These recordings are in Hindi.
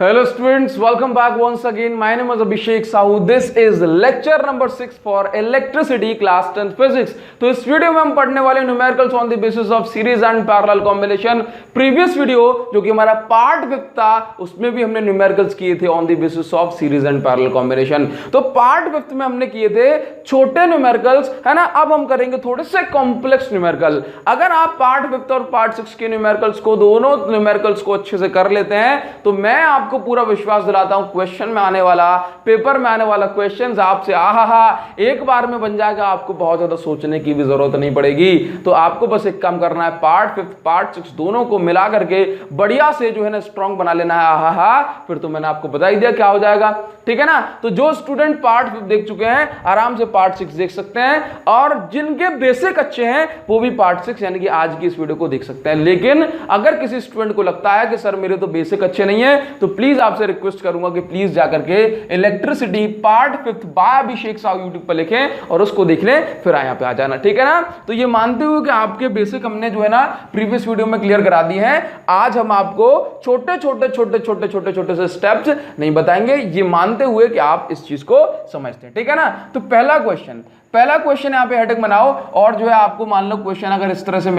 Hello students, welcome back once again. My name is Abhishek Sahu. This is lecture number 6 for electricity class 10th physics. तो इस वीडियो में हम पढ़ने वाले numericals on the basis of series and parallel combination. Previous video जो कि हमारा पार्ट 5 था उसमें भी हमने न्यूमेरिकल्स किए थे on the basis of series and parallel combination. तो पार्ट 5 में हमने किए थे छोटे न्यूमेरिकल्स, है ना. अब हम करेंगे थोड़े से कॉम्प्लेक्स न्यूमेरिकल. अगर आप पार्ट 5 और पार्ट 6 के न्यूमेरिकल्स को दोनों न्यूमेरिकल्स को अच्छे से कर लेते हैं तो मैं आपको पूरा विश्वास दिलाता हूं क्वेश्चन में आने वाला, पेपर में आने वाला क्वेश्चंस आपसे एक बार में बन जाएगा. आपको बहुत ज्यादा सोचने की भी जरूरत नहीं पड़ेगी. तो आपको बस एक काम करना है, पार्ट 5 पार्ट 6 दोनों को मिला करके बढ़िया से जो है ना स्ट्रॉन्ग बना लेना है. फिर तो मैंने आपको बता ही दिया क्या हो जाएगा. ठीक है ना. तो जो स्टूडेंट पार्ट 5 देख चुके हैं आराम से पार्ट 6 देख सकते हैं, और जिनके बेसिक अच्छे हैं वो भी पार्ट 6 यानी कि आज की इस वीडियो को देख सकते हैं. लेकिन अगर किसी स्टूडेंट को लगता है कि सर मेरे तो बेसिक अच्छे नहीं है, तो प्लीज आपसे रिक्वेस्ट करूंगा कि प्लीज जाकर के इलेक्ट्रिसिटी पार्ट 5 बाय अभिषेक साहू यूट्यूब पर लिखें और उसको देख लें, फिर यहाँ पे आ जाना. ठीक है ना. तो ये मानते हुए कि आपके बेसिक हमने जो है ना प्रीवियस वीडियो में क्लियर करा दिए हैं, आज हम आपको छोटे छोटे से स्टेप्स नहीं बताएंगे, ये मानते हुए कि आप इस चीज को समझते हैं. ठीक है ना. तो पहला क्वेश्चन यहां पे हेडिंग बनाओ, और जो है आपको मान लो क्वेश्चन अगर इस तरह से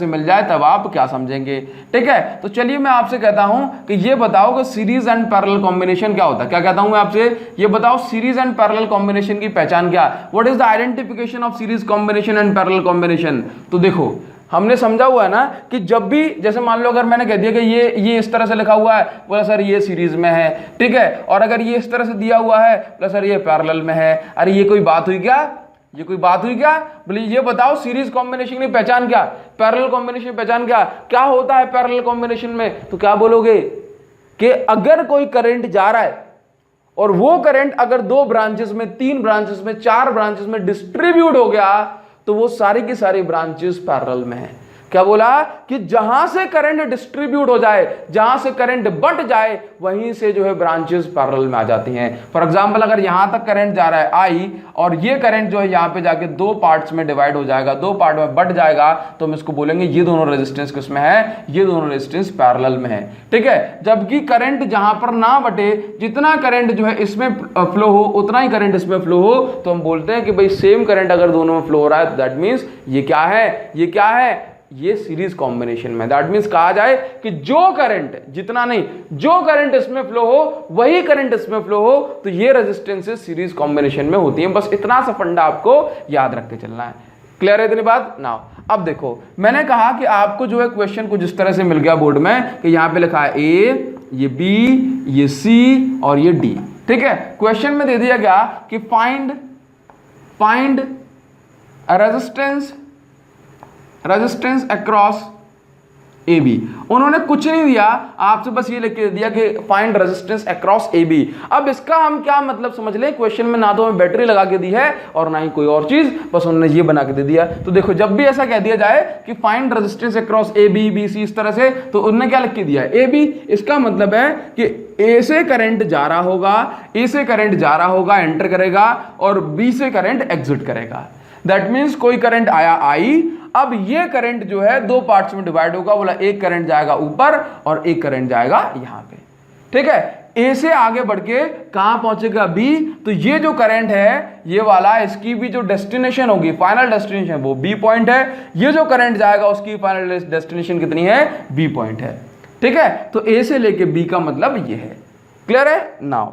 मिल जाए तब आप क्या समझेंगे. ठीक है. तो चलिए मैं आपसे कहता हूं कि ये बताओ कि सीरीज एंड पैरेलल कॉम्बिनेशन क्या होता है. क्या कहता हूं मैं आपसे, ये बताओ सीरीज एंड पैरेलल कॉम्बिनेशन की पहचान क्या. What is the identification of series combination and parallel combination. तो देखो हमने समझा हुआ है ना कि जब भी जैसे मान लो अगर मैंने कह दिया कि ये इस तरह से लिखा हुआ है, बोला सर ये सीरीज में है. ठीक है. और अगर ये इस तरह से दिया हुआ है, बोला सर ये पैरेलल में है. अरे ये कोई बात हुई क्या, बोले ये बताओ सीरीज कॉम्बिनेशन की पहचान क्या, पैरेलल कॉम्बिनेशन की पहचान क्या होता है पैरेलल कॉम्बिनेशन में. तो क्या बोलोगे कि अगर कोई करंट जा रहा है और वो करंट अगर 2 ब्रांचेस में, 3 ब्रांचेस में, 4 ब्रांचेस में डिस्ट्रीब्यूट हो गया तो वो सारी की सारी ब्रांचेस पैरेलल में है. क्या बोला कि जहां से करंट डिस्ट्रीब्यूट हो जाए, जहां से करंट बंट जाए, वहीं से जो है ब्रांचेस पैरेलल में आ जाती हैं. फॉर एग्जांपल अगर यहां तक करंट जा रहा है आई, और ये करंट जो है यहां पे जाके 2 पार्ट्स में डिवाइड हो जाएगा, 2 पार्ट में बंट जाएगा, तो हम इसको बोलेंगे ये दोनों रेजिस्टेंस किसमें है, ये दोनों रेजिस्टेंस पैरेलल में है. ठीक है. जबकि करंट जहां पर ना बटे, जितना करंट जो है इसमें फ्लो हो उतना ही करंट इसमें फ्लो हो, तो हम बोलते हैं कि भाई सेम करंट अगर दोनों में फ्लो हो रहा है, दैट मींस ये क्या है, ये सीरीज कॉम्बिनेशन में. दैट मींस कहा जाए कि जो करंट, जितना नहीं, जो करंट इसमें फ्लो हो वही करंट इसमें फ्लो हो, तो ये रेजिस्टेंसेस सीरीज कॉम्बिनेशन में होती हैं. बस इतना सा फंडा आपको याद रखते चलना है. क्लियर है इतनी बात. नाउ अब देखो मैंने कहा कि आपको जो है क्वेश्चन कुछ इस तरह से मिल गया बोर्ड में कि यहां पे लिखा है ए, ये बी, ये सी और ये डी. ठीक है. क्वेश्चन में दे दिया गया कि find resistance across A B. उन्होंने कुछ नहीं दिया, आपसे बस ये लिख के दिया कि find resistance across A B. अब इसका हम क्या मतलब समझ लें, क्वेश्चन में ना तो हमें बैटरी लगा के दी है और ना ही कोई और चीज, बस उन्होंने ये बना के दे दिया. तो देखो जब भी ऐसा कह दिया जाए कि find resistance across A B, B C, इस तरह से, तो उन्होंने क्या लिख के दिया है, ए बी. इसका मतलब है कि ए से करंट जा रहा होगा, एंटर करेगा, और बी से करंट एग्जिट करेगा. दैट मीन्स कोई करंट आया आई, अब ये करंट जो है 2 पार्ट्स में डिवाइड होगा. बोला एक करंट जाएगा ऊपर और एक करंट जाएगा यहां पे. ठीक है. ए से आगे बढ़ के कहां पहुंचेगा, बी. तो ये जो करंट है ये वाला, इसकी भी जो डेस्टिनेशन होगी, फाइनल डेस्टिनेशन, वो बी पॉइंट है. ये जो करंट जाएगा उसकी फाइनल डेस्टिनेशन कितनी है, बी पॉइंट है. ठीक है. तो ए से लेके बी का मतलब ये है. क्लियर है. नाउ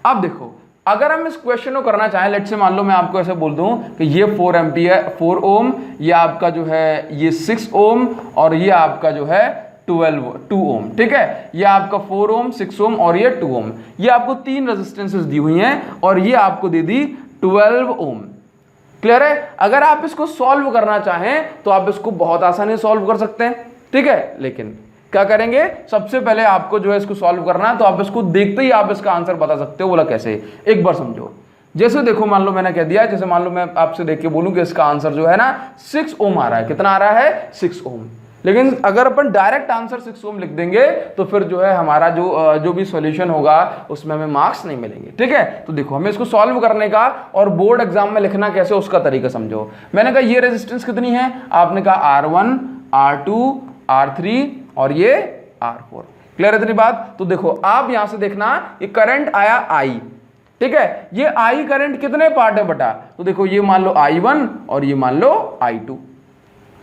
अब देखो अगर हम इस क्वेश्चन को करना चाहें, लेट से मान लो मैं आपको ऐसे बोल दूं कि ये 4 ओम, ये आपका जो है ये 6 ओम, और ये आपका जो है 2 ओम. ठीक है. ये आपका 4 ओम, 6 ओम और ये 2 ओम. ये आपको 3 रेजिस्टेंसेस दी हुई हैं और ये आपको दे दी 12 ओम. क्लियर है. अगर आप इसको सॉल्व करना चाहें तो आप इसको बहुत आसानी से सॉल्व कर सकते हैं. ठीक है. लेकिन क्या करेंगे, सबसे पहले आपको जो है इसको सॉल्व करना है, तो आप इसको देखते ही आप इसका आंसर बता सकते हो. बोला कैसे, एक बार समझो. जैसे देखो मान लो मैंने कह दिया, जैसे मान लो मैं आपसे देख के बोलूं कि इसका आंसर जो है ना 6 ओम आ रहा है. कितना आ रहा है, 6 ओम. लेकिन अगर अपन डायरेक्ट आंसर 6 ओम लिख देंगे तो फिर जो है हमारा जो भी सॉल्यूशन होगा उसमें हमें मार्क्स नहीं मिलेंगे. ठीक है. तो देखो हमें इसको सॉल्व करने का और बोर्ड एग्जाम में लिखना कैसे उसका तरीका समझो. मैंने कहा ये रेजिस्टेंस कितनी है, आपने कहा R1, R2, R3 और ये R4. क्लियर है इतनी बात? तो देखो आप यहां से देखना, ये करंट आया I, ठीक है, ये I करंट कितने पार्ट है बटा, तो देखो ये मान लो I1 और ये मान लो I2,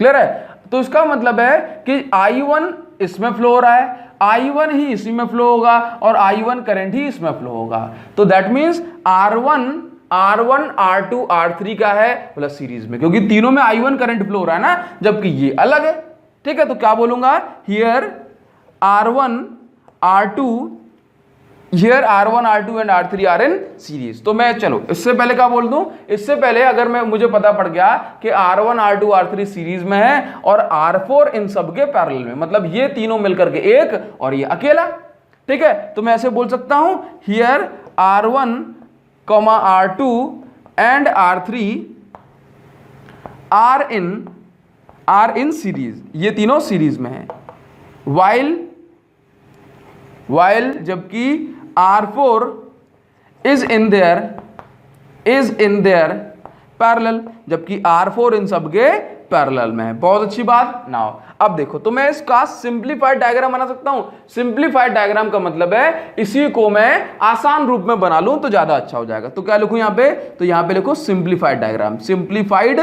क्लियर है? तो इसका मतलब है कि I1 इसमें फ्लो हो रहा है, I1 ही इसी में फ्लो होगा और I1 करंट ही इसमें फ्लो होगा। तो that means R1 R2 R3 का है बोला सीरीज में, क्योंकि तीनों में I1 करंट फ्लो हो रहा है ना, जबकि ये अलग है, ठीक है? तो क्या बोलूंगा, here R1 R2 here R1 R2 and R3 are in series. तो मैं चलो इससे पहले क्या बोल दूं, इससे पहले अगर मैं मुझे पता पड़ गया कि R1 R2 R3 सीरीज में है और R4 इन सब के पैरेलल में, मतलब ये तीनों मिलकर के एक और ये अकेला, ठीक है? तो मैं ऐसे बोल सकता हूं, here R1, R2 and R3 are in series, ये तीनों सीरीज में है। वाइल जबकि R4 is in their parallel, जबकि R4 इन सब के पैरेलल में है। बहुत अच्छी बात। नाउ अब देखो, तो मैं इसका सिंप्लीफाइड डायग्राम बना सकता हूं। सिंप्लीफाइड डायग्राम का मतलब है इसी को मैं आसान रूप में बना लूं तो ज्यादा अच्छा हो जाएगा। तो क्या लिखूं यहां पे, तो यहां पे लिखो सिंप्लीफाइड डायग्राम। सिंप्लीफाइड,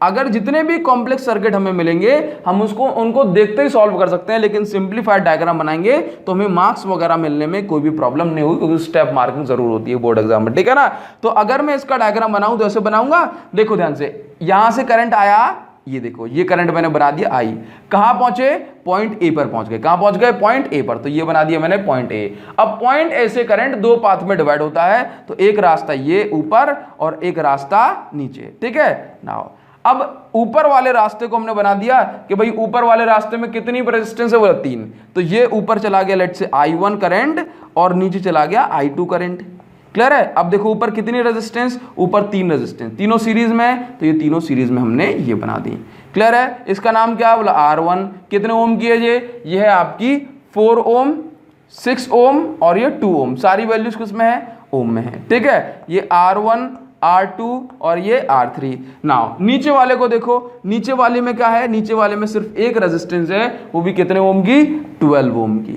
अगर जितने भी कॉम्प्लेक्स सर्किट हमें मिलेंगे हम उनको देखते ही सॉल्व कर सकते हैं, लेकिन सिंप्लीफाइड डायग्राम बनाएंगे तो हमें मार्क्स वगैरह मिलने में कोई भी प्रॉब्लम नहीं होगी, क्योंकि स्टेप मार्किंग जरूर होती है बोर्ड एग्जाम में, ठीक है ना? तो अगर मैं इसका डायग्राम बनाऊं तो ऐसे बनाऊंगा, देखो ध्यान से, यहां से करंट आया, ये देखो ये करंट मैंने बना दिया I, कहां पहुंचे, पॉइंट A पर पहुंच गए। कहां पहुंच गए, पॉइंट A पर, तो ये बना दिया मैंने पॉइंट A। अब पॉइंट A से करंट दो पाथ में डिवाइड होता है, तो एक रास्ता ये ऊपर और एक रास्ता नीचे, ठीक है? नाउ अब ऊपर वाले रास्ते को हमने बना दिया कि भाई ऊपर वाले रास्ते में कितनी रेजिस्टेंस है, बोला 3, तो ये ऊपर चला गया लेट से I1 करंट और नीचे चला गया I2 करंट। क्लियर है? अब देखो ऊपर कितनी रेजिस्टेंस, ऊपर 3 रेजिस्टेंस, तीनों सीरीज में है, तो ये तीनों सीरीज में हमने ये बना दी। क्लियर है? इसका नाम क्या है, बोला R1, कितने ओम की है ये है आपकी 4 ओम, 6 ओम और ये 2 ओम, सारी वैल्यूज किसमें है, ओम में है, ठीक है? ये R1 R2 और ये R3। नाउ नीचे वाले को देखो, नीचे वाले में क्या है, नीचे वाले में सिर्फ एक रेजिस्टेंस है, वो भी कितने ओम की, 12 ओम की।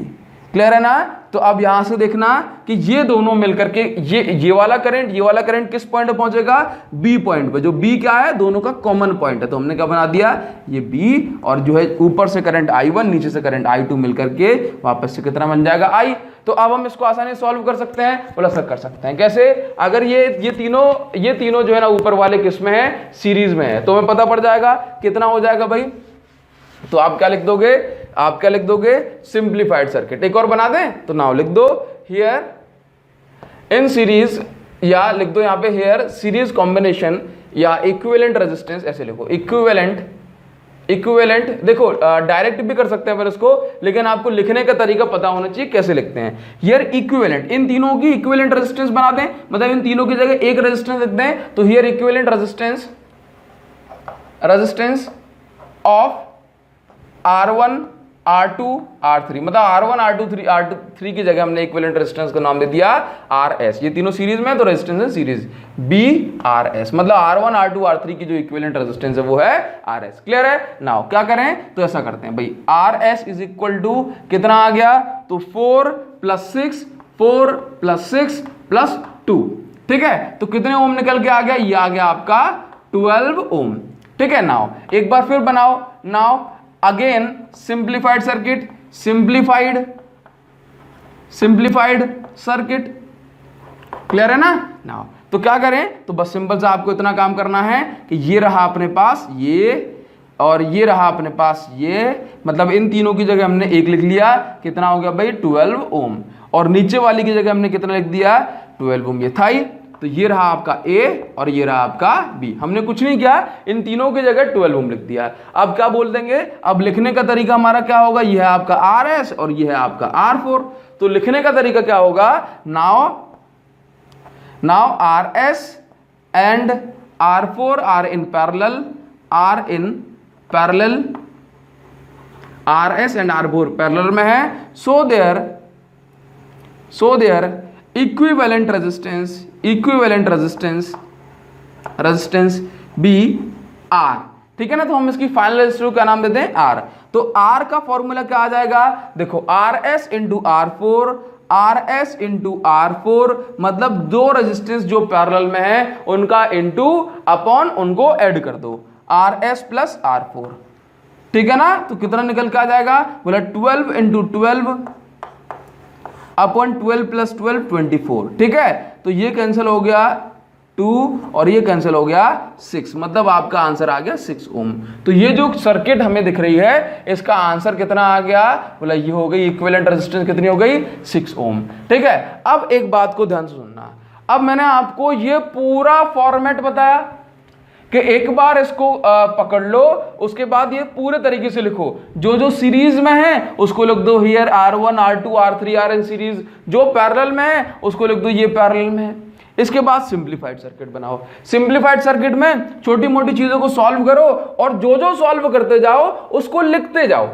क्लियर है ना? तो अब यहां से देखना कि ये दोनों मिलकर के ये वाला करंट किस पॉइंट पे पहुंचेगा, बी पॉइंट पे। जो बी क्या है, दोनों का कॉमन पॉइंट है, तो हमने क्या बना दिया, ये बी, और जो है ऊपर से करंट I1 नीचे से करंट I2 मिलकर के वापस से कितना बन जाएगा, I। तो अब हम इसको आसानी से सॉल्व कर सकते हैं, बोला सर कर सकते हैं। कैसे? अगर ये तीनों जो है ना ऊपर वाले किस में है, सीरीज में है, तो हमें पता पड़ जाएगा कितना हो जाएगा भाई। तो आप क्या लिख दोगे, सिंप्लीफाइड सर्किट। एक और बना दें, तो नाउ लिख दो हियर इन सीरीज, या लिख दो यहां पे हियर सीरीज कॉम्बिनेशन या इक्विवेलेंट रेजिस्टेंस, ऐसे लिखो इक्विवेलेंट। देखो डायरेक्ट भी कर सकते हैं पर इसको, लेकिन आपको लिखने का तरीका पता होना चाहिए कैसे लिखते हैं। हियर इक्विवेलेंट, इन तीनों की इक्विवेलेंट रेजिस्टेंस बना दें, मतलब इन तीनों की जगह एक रेजिस्टेंस लिख दें, तो here equivalent resistance of R1 R2 R3, मतलब R1 R2 की जगह हमने इक्विवेलेंट रेजिस्टेंस का नाम दे दिया RS। ये तीनों सीरीज में है तो रेजिस्टेंस है सीरीज, BRS, मतलब R1 R2 R3 की जो इक्विवेलेंट रेजिस्टेंस है वो है RS। क्लियर है? नाउ क्या करें, तो ऐसा करते हैं भाई, RS इज इक्वल टू कितना आ गया, तो 4 + 6 + 2, ठीक है? तो कितने ओम निकल के आ गया, ये आ गया आपका 12 ओम, ठीक है? नाउ एक बार फिर बनाओ, now again simplified circuit, simplified circuit. Clear है ना? नाउ तो क्या करें, तो बस सिंपल सा आपको इतना काम करना है कि ये रहा अपने पास ये, और ये रहा अपने पास ये, मतलब इन तीनों की जगह हमने एक लिख लिया, कितना हो गया भाई 12 ओम, और नीचे वाली की जगह हमने कितना लिख दिया 12 ओम, ये था ही। तो ये रहा आपका A और ये रहा आपका B, हमने कुछ नहीं किया, इन तीनों की जगह 12 ओम लिख दिया। अब क्या बोल देंगे, अब लिखने का तरीका हमारा क्या होगा, ये है आपका RS और ये है आपका R4। तो लिखने का तरीका क्या होगा, now RS and R4 are in parallel, RS and R4 parallel में है, so their equivalent resistance be R, ठीक है ना? तो हम इसकी फाइनल रेजिस्टेंस क्या नाम देते हैं, R। तो तो R का फॉर्मूला क्या आ जाएगा, देखो RS into R4, RS into R4 मतलब दो रेजिस्टेंस जो पैरेलल में है उनका इंटू अपॉन उनको ऐड कर दो, RS प्लस R4, ठीक है ना। तो कितना निकल के आ जाएगा, बोला 12 इंटू 12 अपॉन 12 प्लस 12 24, ठीक है। तो ये कैंसिल हो गया 2 और ये कैंसिल हो गया 6, मतलब आपका आंसर आ गया 6 ओम। तो ये जो सर्किट हमें दिख रही है इसका आंसर कितना आ गया, बोला ये हो गई इक्विवेलेंट रेजिस्टेंस कितनी हो गई, 6 ओम, ठीक है। अब एक बात को ध्यान से सुनना, अब मैंने आपको ये पूरा फॉर्मेट बताया कि एक बार इसको पकड़ लो, उसके बाद ये पूरे तरीके से लिखो, जो जो सीरीज में है उसको लिख दो here R1 R2 R3 RN series, जो पैरेलल में है उसको लिख दो ये पैरेलल में है। इसके बाद सिंपलीफाइड सर्किट बनाओ, सिंपलीफाइड सर्किट में छोटी मोटी चीजों को सॉल्व करो और जो जो सॉल्व करते जाओ उसको लिखते जाओ,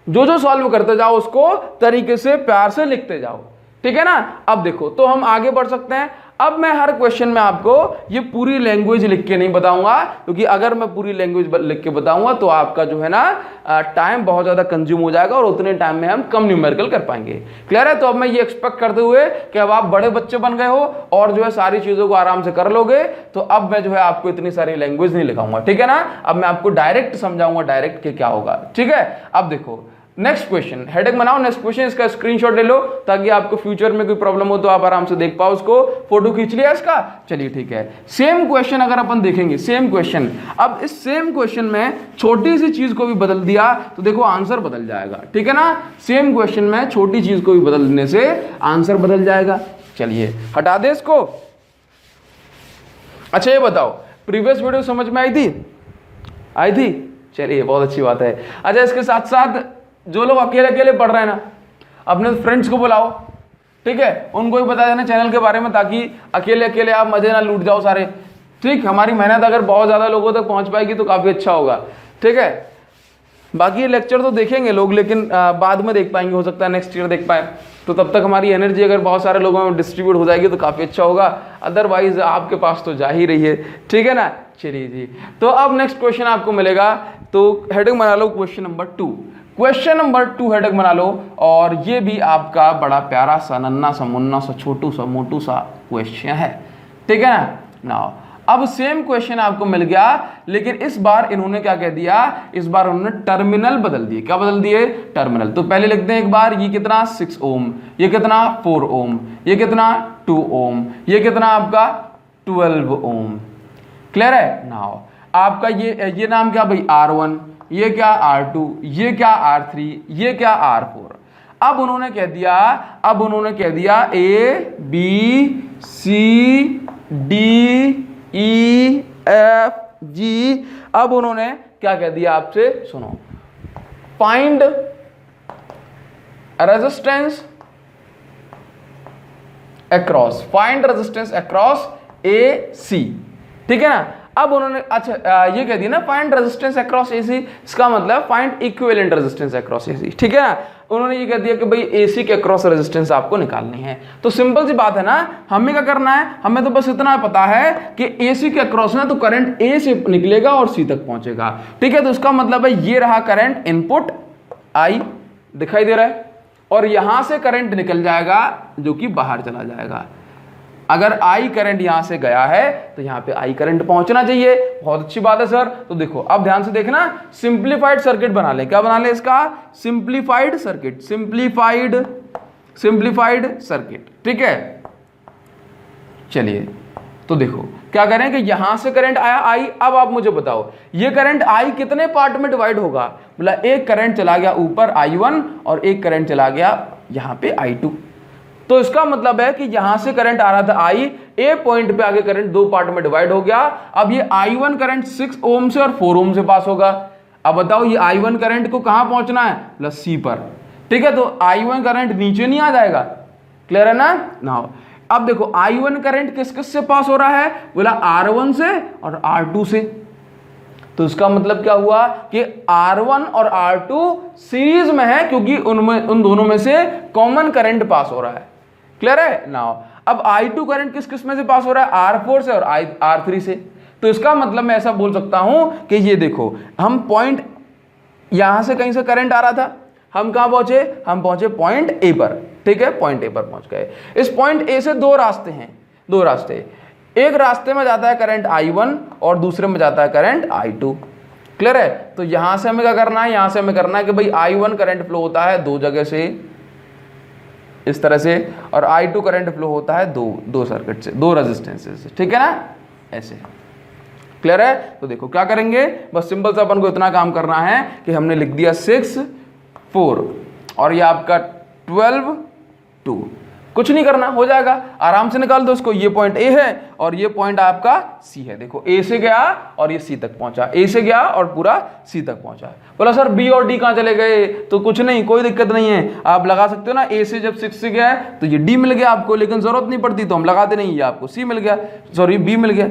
जो जो सॉल्व करते जाओ उसको तरीके से प्यार से लिखते जाओ, ठीक है ना। अब देखो तो हम आगे बढ़ सकते हैं। अब मैं हर क्वेश्चन में आपको ये पूरी लैंग्वेज लिख के नहीं बताऊंगा, क्योंकि अगर मैं पूरी लैंग्वेज लिख के बताऊंगा तो आपका जो है ना टाइम बहुत ज्यादा कंज्यूम हो जाएगा और उतने टाइम में हम कम न्यूमेरिकल कर पाएंगे, क्लियर है। तो अब मैं ये एक्सपेक्ट करते हुए कि अब आप बड़े बच्चे बन गए हो और जो है सारी चीजों को आराम से कर लोगे, तो अब मैं जो है आपको इतनी सारी लैंग्वेज नहीं लिखाऊंगा, ठीक है ना। अब मैं आपको डायरेक्ट समझाऊंगा, डायरेक्ट के क्या होगा, ठीक है। अब देखो नेक्स्ट क्वेश्चन, हेडेक बनाओ, नेक्स्ट क्वेश्चन, इसका स्क्रीनशॉट ले लो ताकि आपको फ्यूचर में कोई प्रॉब्लम हो तो आप आराम से देख पाओ उसको। फोटो खींच लिया इसका, चलिए ठीक है। सेम क्वेश्चन अगर अपन देखेंगे, सेम क्वेश्चन, अब इस सेम क्वेश्चन में छोटी सी चीज को भी बदल दिया तो देखो आंसर बदल जाएगा, ठीक है ना। सेम क्वेश्चन में छोटी चीज को भी बदल देने से आंसर बदल जाएगा। चलिए हटा दे इसको। अच्छा ये बताओ प्रीवियस वीडियो समझ में आई थी, आई थी, चलिए बहुत अच्छी बात है। अच्छा इसके साथ साथ जो लोग अकेले अकेले पढ़ रहे हैं ना, अपने फ्रेंड्स को बुलाओ, ठीक है, उनको भी बता देना चैनल के बारे में ताकि अकेले अकेले आप मजे ना लूट जाओ सारे, ठीक। हमारी मेहनत अगर बहुत ज़्यादा लोगों तक पहुंच पाएगी तो काफ़ी अच्छा होगा, ठीक है। बाकी ये लेक्चर तो देखेंगे लोग, लेकिन बाद में देख पाएंगे, हो सकता है नेक्स्ट ईयर देख पाए, तो तब तक हमारी एनर्जी अगर बहुत सारे लोगों में डिस्ट्रीब्यूट हो जाएगी तो काफ़ी अच्छा होगा, अदरवाइज आपके पास तो जा ही रही है, ठीक है ना। चलिए जी, तो अब नेक्स्ट क्वेश्चन आपको मिलेगा, तो हेडिंग बना लो question number 2, question number 2 heading बना लो। और ये भी आपका बड़ा प्यारा सा नन्ना सा मुन्ना सा छोटू सा मोटू सा क्वेश्चन है, ठीक है ना। नाउ अब सेम क्वेश्चन आपको मिल गया, लेकिन इस बार इन्होंने क्या कह दिया, इस बार उन्होंने टर्मिनल बदल दिए। क्या बदल दिए, टर्मिनल। तो पहले लिखते हैं एक बार, ये कितना 6 ओम, ये कितना 4 ओम, ये कितना 2 ओम, ये कितना आपका 12 ओम, क्लियर है। नाउ आपका ये नाम क्या भाई R1, ये क्या R2, ये क्या R3, ये क्या R4। अब उन्होंने कह दिया ABCDEFG। अब उन्होंने क्या कह दिया आपसे, सुनो, find resistance across, find resistance across AC, ठीक है ना। अब उन्होंने अच्छा ये कह दिया ना फाइंड रेजिस्टेंस अक्रॉस AC, इसका मतलब find equivalent resistance across AC, ठीक है ना। उन्होंने ये कह दिया कि भाई AC के अक्रॉस रेजिस्टेंस आपको निकालनी है। तो सिंपल सी बात है ना, हमें क्या करना है, हमें तो बस इतना पता है कि AC के अक्रॉस ना तो करंट A से निकलेगा और C तक पहुंचेगा, ठीक है। तो इसका मतलब है ये रहा करंट इनपुट I दिखाई दे रहा है, और यहां से करंट निकल जाएगा जो कि बाहर चला जाएगा। अगर I करंट यहां से गया है तो यहां पे I करंट पहुंचना चाहिए। बहुत अच्छी बात है सर। तो देखो अब ध्यान से देखना, सिंप्लीफाइड सर्किट बना ले। क्या बना ले इसका, सिंप्लीफाइड सर्किट, सिंप्लीफाइड सर्किट, ठीक है। चलिए तो देखो क्या करें कि यहां से करंट आया I। अब आप मुझे बताओ ये करंट I कितने पार्ट में डिवाइड होगा, बोला एक करंट चला गया ऊपर I1 और एक करंट चला गया यहां पे I2। तो इसका मतलब है कि यहां से करंट आ रहा था I, ए पॉइंट पे आगे करंट दो पार्ट में डिवाइड हो गया। अब ये I1 करंट 6 ओम से और 4 ओम से पास होगा। अब बताओ ये I1 करंट को कहां पहुंचना है, प्लस C पर, ठीक है। तो I1 करंट नीचे नहीं आ जाएगा, क्लियर है ना। नाउ अब देखो I1 करंट किस किस से पास हो रहा है, बोला R1 से और R2 से। तो इसका मतलब क्या हुआ कि R1 और R2 सीरीज में है, क्योंकि उन दोनों में से कॉमन करंट पास हो रहा है, क्लियर है। नाउ अब I2 करंट किस किस में से पास हो रहा है, R4 से और R3 से। तो इसका मतलब मैं ऐसा बोल सकता हूं कि ये देखो हम पॉइंट यहां से कहीं से करंट आ रहा था, हम कहां पहुंचे, हम पहुंचे पॉइंट ए पर, ठीक है, पॉइंट ए पर पहुंच गए। इस पॉइंट ए से दो रास्ते हैं, दो रास्ते, एक रास्ते में जाता है करंट I1 और दूसरे में जाता है करंट I2। क्लियर है? तो यहां से हमें क्या करना है, यहां से हमें करना है कि भाई I1 करंट फ्लो होता है दो जगह से, इस तरह से, और I2 करंट फ्लो होता है दो सर्किट से, दो रेजिस्टेंसेस से, ठीक है ना, ऐसे। क्लियर है? तो देखो क्या करेंगे, बस सिंपल सा अपन को इतना काम करना है कि हमने लिख दिया 6 4 और ये आपका 12 2, कुछ नहीं करना, हो जाएगा, आराम से निकाल दो इसको। ये पॉइंट ए है और ये पॉइंट आपका सी है। देखो ए से गया और ये सी तक पहुंचा, ए से गया और पूरा सी तक पहुंचा। बोला सर बी और डी कहां चले गए, तो कुछ नहीं, कोई दिक्कत नहीं है, आप लगा सकते हो ना, ए से जब 6 से गया है तो ये डी मिल गया आपको, लेकिन जरूरत नहीं पड़ती तो हम लगाते नहीं, ये आपको सी मिल गया, सॉरी बी मिल गया,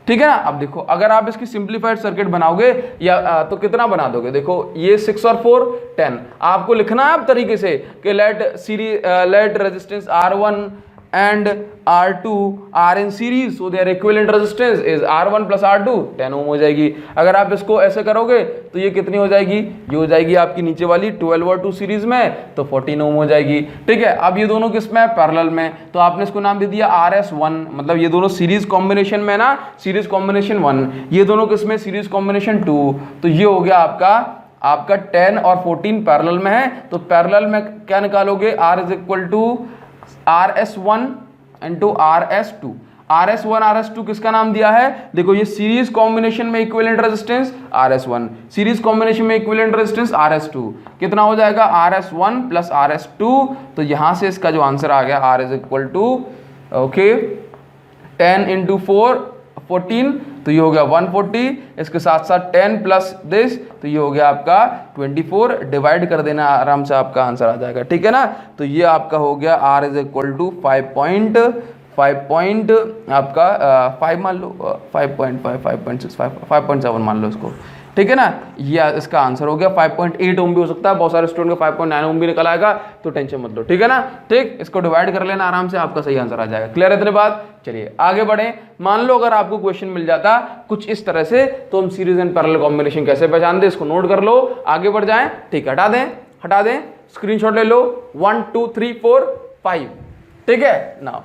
ठीक है ना। अब देखो अगर आप इसकी सिंप्लीफाइड सर्किट बनाओगे या तो कितना बना दोगे, देखो ये 6 और 4 10, आपको लिखना है अब तरीके से कि let resistance R1 and R2 are in series so their equivalent resistance is R1 plus R2, 10 ओम हो जाएगी। अगर आप इसको ऐसे करोगे तो ये कितनी हो जाएगी, ये हो जाएगी आपकी नीचे वाली 12 और 2 सीरीज में, तो 14 ओम हो जाएगी, ठीक है। अब ये दोनों किस में है, पैरेलल में, तो आपने इसको नाम दे दिया RS1, मतलब ये दोनों सीरीज कॉम्बिनेशन में ना, सीरीज कॉम्बिनेशन 1, ये दोनों किस में, सीरीज कॉम्बिनेशन 2, तो ये हो गया आपका 10 और 14 पैरेलल में है, तो पैरेलल में क्या निकालोगे, R is equal to RS1 into RS2। RS1 RS2 किसका नाम दिया है, देखो ये सीरीज कॉम्बिनेशन में equivalent resistance RS1, series combination में इक्विवेलेंट रेजिस्टेंस RS2, कितना हो जाएगा RS1 प्लस RS2, तो यहां से इसका जो आंसर आ गया R is equal to okay 10 into 4 14, तो ये हो गया 140, इसके साथ साथ 10 प्लस दिस, तो ये हो गया आपका 24, डिवाइड कर देना आराम से आपका आंसर आ जाएगा, ठीक है ना। तो ये आपका हो गया R इज इक्वल टू 5 आपका 5 मान लो, 5.5 5.6 5.7 मान लो इसको, ठीक है ना। ये इसका आंसर हो गया। 5.8 ओम भी हो सकता है, बहुत सारे स्टूडेंट का 5.9 ओम भी निकल आएगा, तो टेंशन मत लो, ठीक है ना। ठीक, इसको डिवाइड कर लेना आराम से, आपका सही आंसर आ जाएगा। क्लियर है इतने बात, चलिए आगे बढ़े। मान लो अगर आपको क्वेश्चन मिल जाता कुछ इस तरह से, तो हम सीरीज एंड पैरेलल कॉम्बिनेशन कैसे पहचान दे, इसको नोट कर लो, आगे बढ़ जाएं। ठीक है, हटा दें, स्क्रीनशॉट ले लो, 1 2 3 4 5, ठीक है ना।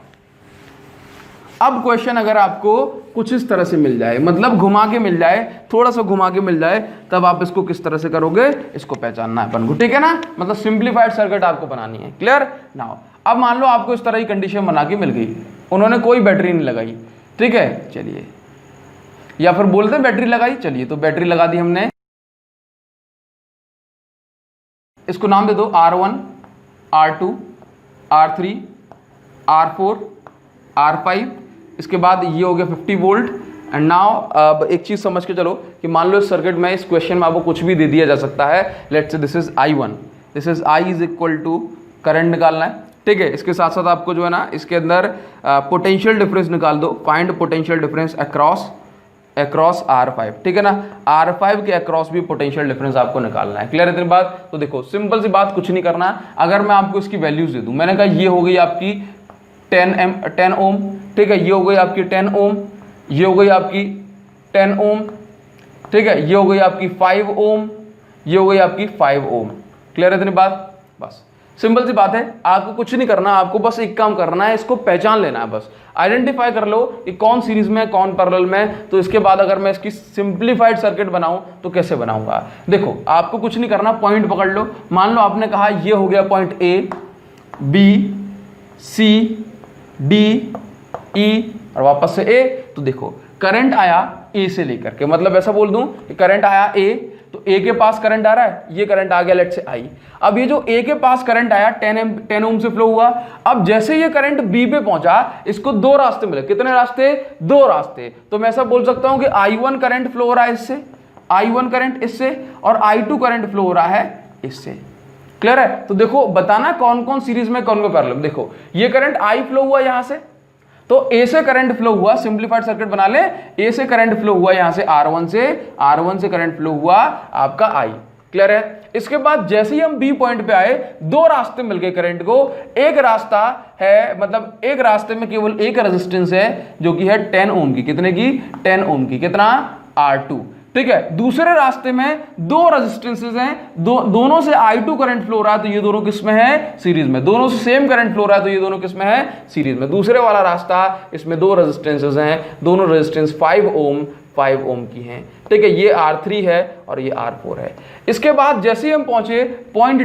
अब क्वेश्चन अगर आपको कुछ इस तरह से मिल जाए, मतलब घुमा के मिल जाए, थोड़ा सा घुमा के मिल जाए, तब आप इसको किस तरह से करोगे, इसको पहचानना है अपन को, ठीक है ना। मतलब सिंप्लीफाइड सर्किट आपको बनानी है। Clear now. अब मान लो आपको इस तरह की कंडीशन बना के मिल गई, उन्होंने कोई बैटरी नहीं लगाई, ठीक है, चलिए, या फिर बोलते बैटरी लगाई, चलिए तो बैटरी लगा दी हमने, इसको नाम दे दो R1 R2 R3 R4 R5, इसके बाद ये हो गया 50 वोल्ट। एंड नाउ अब एक चीज समझ के चलो कि मान लो इस सर्किट में, इस क्वेश्चन में आपको कुछ भी दे दिया जा सकता है। Let's say this is I1, this is I is equal to current निकालना है, ठीक है। इसके साथ साथ आपको जो है ना, इसके अंदर पोटेंशियल डिफरेंस निकाल दो, find potential difference across R5, ठीक है ना। R5 के अक्रॉस भी पोटेंशियल डिफरेंस आपको निकालना है। क्लियर है इतनी बात। तो देखो सिंपल सी बात, कुछ नहीं करना। अगर मैं आपको इसकी वैल्यूज दे दूं, मैंने कहा ये हो गई आपकी 10 ओम, ठीक है, ये हो गई आपकी 10 ओम, ये हो गई आपकी 10 ओम, ठीक है, ये हो गई आपकी 5 ओम, ये हो गई आपकी 5 ओम। क्लियर है इतनी बात। बस सिंपल सी बात है, आपको कुछ नहीं करना, आपको बस एक काम करना है, इसको पहचान लेना है, बस आइडेंटिफाई कर लो कि कौन सीरीज में कौन पैरेलल में। तो इसके बाद अगर मैं इसकी सिंप्लीफाइड सर्किट बनाऊं तो कैसे बनाऊंगा, देखो आपको कुछ नहीं करना, पॉइंट पकड़ लो। मान लो आपने कहा ये हो गया point A B C D E और वापस से A, तो देखो करंट आया A से लेकर के, मतलब ऐसा बोल दूं कि करंट आया A, तो A के पास करंट आ रहा है, ये करंट आ गया लेट से I। अब ये जो A के पास करंट आया 10 ओम से फ्लो हुआ। अब जैसे ये करंट B पे पहुंचा, इसको दो रास्ते मिले, कितने रास्ते, दो रास्ते। तो मैं ऐसा बोल सकता हूं कि I1 करंट फ्लो हो रहा है इससे, I1 करंट इससे, और I2 करंट फ्लो हो रहा है इससे। क्लियर है। तो देखो बताना कौन कौन सीरीज में कौन कौन पैरेलल। देखो ये करंट I फ्लो हुआ यहां से, तो A से करंट फ्लो हुआ, सिंप्लीफाइड सर्किट बना ले, A से करंट फ्लो हुआ यहां से R1 से करंट फ्लो हुआ आपका I। क्लियर है। इसके बाद जैसे ही हम B पॉइंट पे आए, दो रास्ते मिल गए करंट को। एक रास्ता है, मतलब एक रास्ते में केवल एक रेजिस्टेंस है जो कि है 10 ओम की, कितने की, 10 ओम की, कितना, R2। ठीक है। दूसरे रास्ते में दो रेजिस्टेंसेज हैं, दोनों से I2 करंट फ्लो रहा है, तो ये दोनों किस में है? सीरीज में। दोनों से सेम करंट फ्लो रहा है, तो ये दोनों किस में है? सीरीज में। दूसरे वाला रास्ता, इसमें दो रेजिस्टेंसेज हैं, दोनों रेजिस्टेंस 5 ओम की हैं, ठीक है। ये R3 है और ये R4 है। इसके बाद जैसे ही हम पहुंचे पॉइंट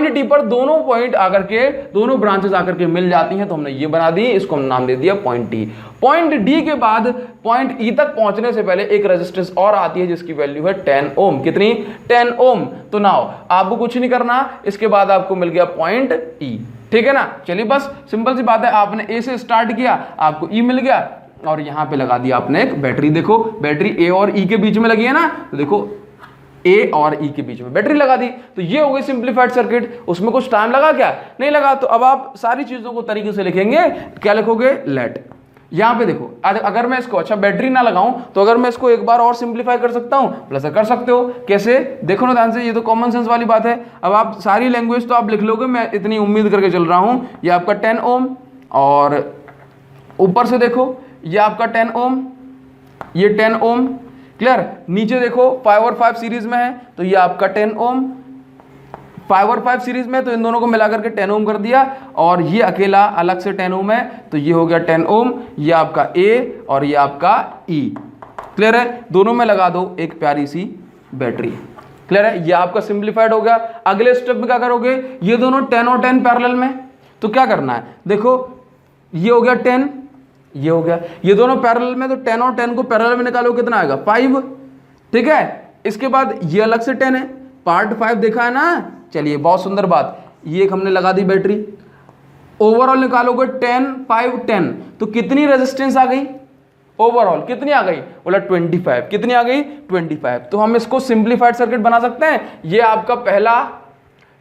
डी पर दोनों पॉइंट आकर के, दोनों ब्रांचेस आकर के मिल जाती हैं, तो हमने ये बना दी, इसको हम नाम दे दिया पॉइंट डी। पॉइंट डी के बाद पॉइंट ई तक पहुंचने से पहले एक रेजिस्टेंस और आती है जिसकी वैल्यू है 10 ओम। कितनी? 10 ओम। तो नाउ आपको कुछ नहीं करना, इसके बाद आपको मिल गया पॉइंट ई, ठीक है ना। चलिए बस सिंपल सी बात है, आपने ए से स्टार्ट किया, आपको ई मिल गया और यहां पे लगा दिया आपने एक बैटरी। देखो बैटरी ए और ई के बीच में लगी है ना, तो देखो ए और ई के बीच में बैटरी लगा दी, तो ये हो गई सिंप्लीफाइड सर्किट। उसमें कुछ टाइम लगा क्या? नहीं लगा। तो अब आप सारी चीजों को तरीके से लिखेंगे, क्या लिखोगे? लेट। यहां पे देखो, अगर मैं इसको, अच्छा बैटरी ना लगाऊं तो अगर मैं इसको एक बार और सिंप्लीफाई कर सकता हूं, प्लस कर सकते हो। कैसे? देखो ना ध्यान से, ये तो कॉमन सेंस वाली बात है। अब आप सारी लैंग्वेज तो आप लिख लोगे, मैं इतनी उम्मीद करके चल रहा हूं। ये आपका 10 ओम और ऊपर से देखो ये आपका 10 ओम, ये 10 ओम, क्लियर। नीचे देखो 5 और 5 सीरीज में है, तो ये आपका 10 ओम, 5 और 5 सीरीज में, तो इन दोनों को मिलाकर के 10 ओम कर दिया। और ये अकेला अलग से 10 ओम है, तो ये हो गया 10 ओम। ये आपका ए और ये आपका ई, क्लियर है। दोनों में लगा दो एक प्यारी सी बैटरी, क्लियर है। ये आपका सिंप्लीफाइड हो गया। अगले स्टेप में क्या करोगे? ये दोनों 10 और 10 पैरेलल में, तो क्या करना है? देखो ये हो गया 10, ये हो गया, ये दोनों पैरेलल में, तो 10 और 10 को पैरेलल में निकालो, कितना आएगा? 5, ठीक है। इसके बाद ये अलग से 10 है, पार्ट 5 देखा है ना। चलिए बहुत सुंदर बात, ये एक हमने लगा दी बैटरी। ओवरऑल निकालोगे 10 5 10, तो कितनी रेजिस्टेंस आ गई? ओवरऑल कितनी आ गई? बोला 25। कितनी आ गई? 25। तो हम इसको सिंप्लीफाइड सर्किट बना सकते हैं। ये आपका पहला,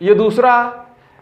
ये दूसरा,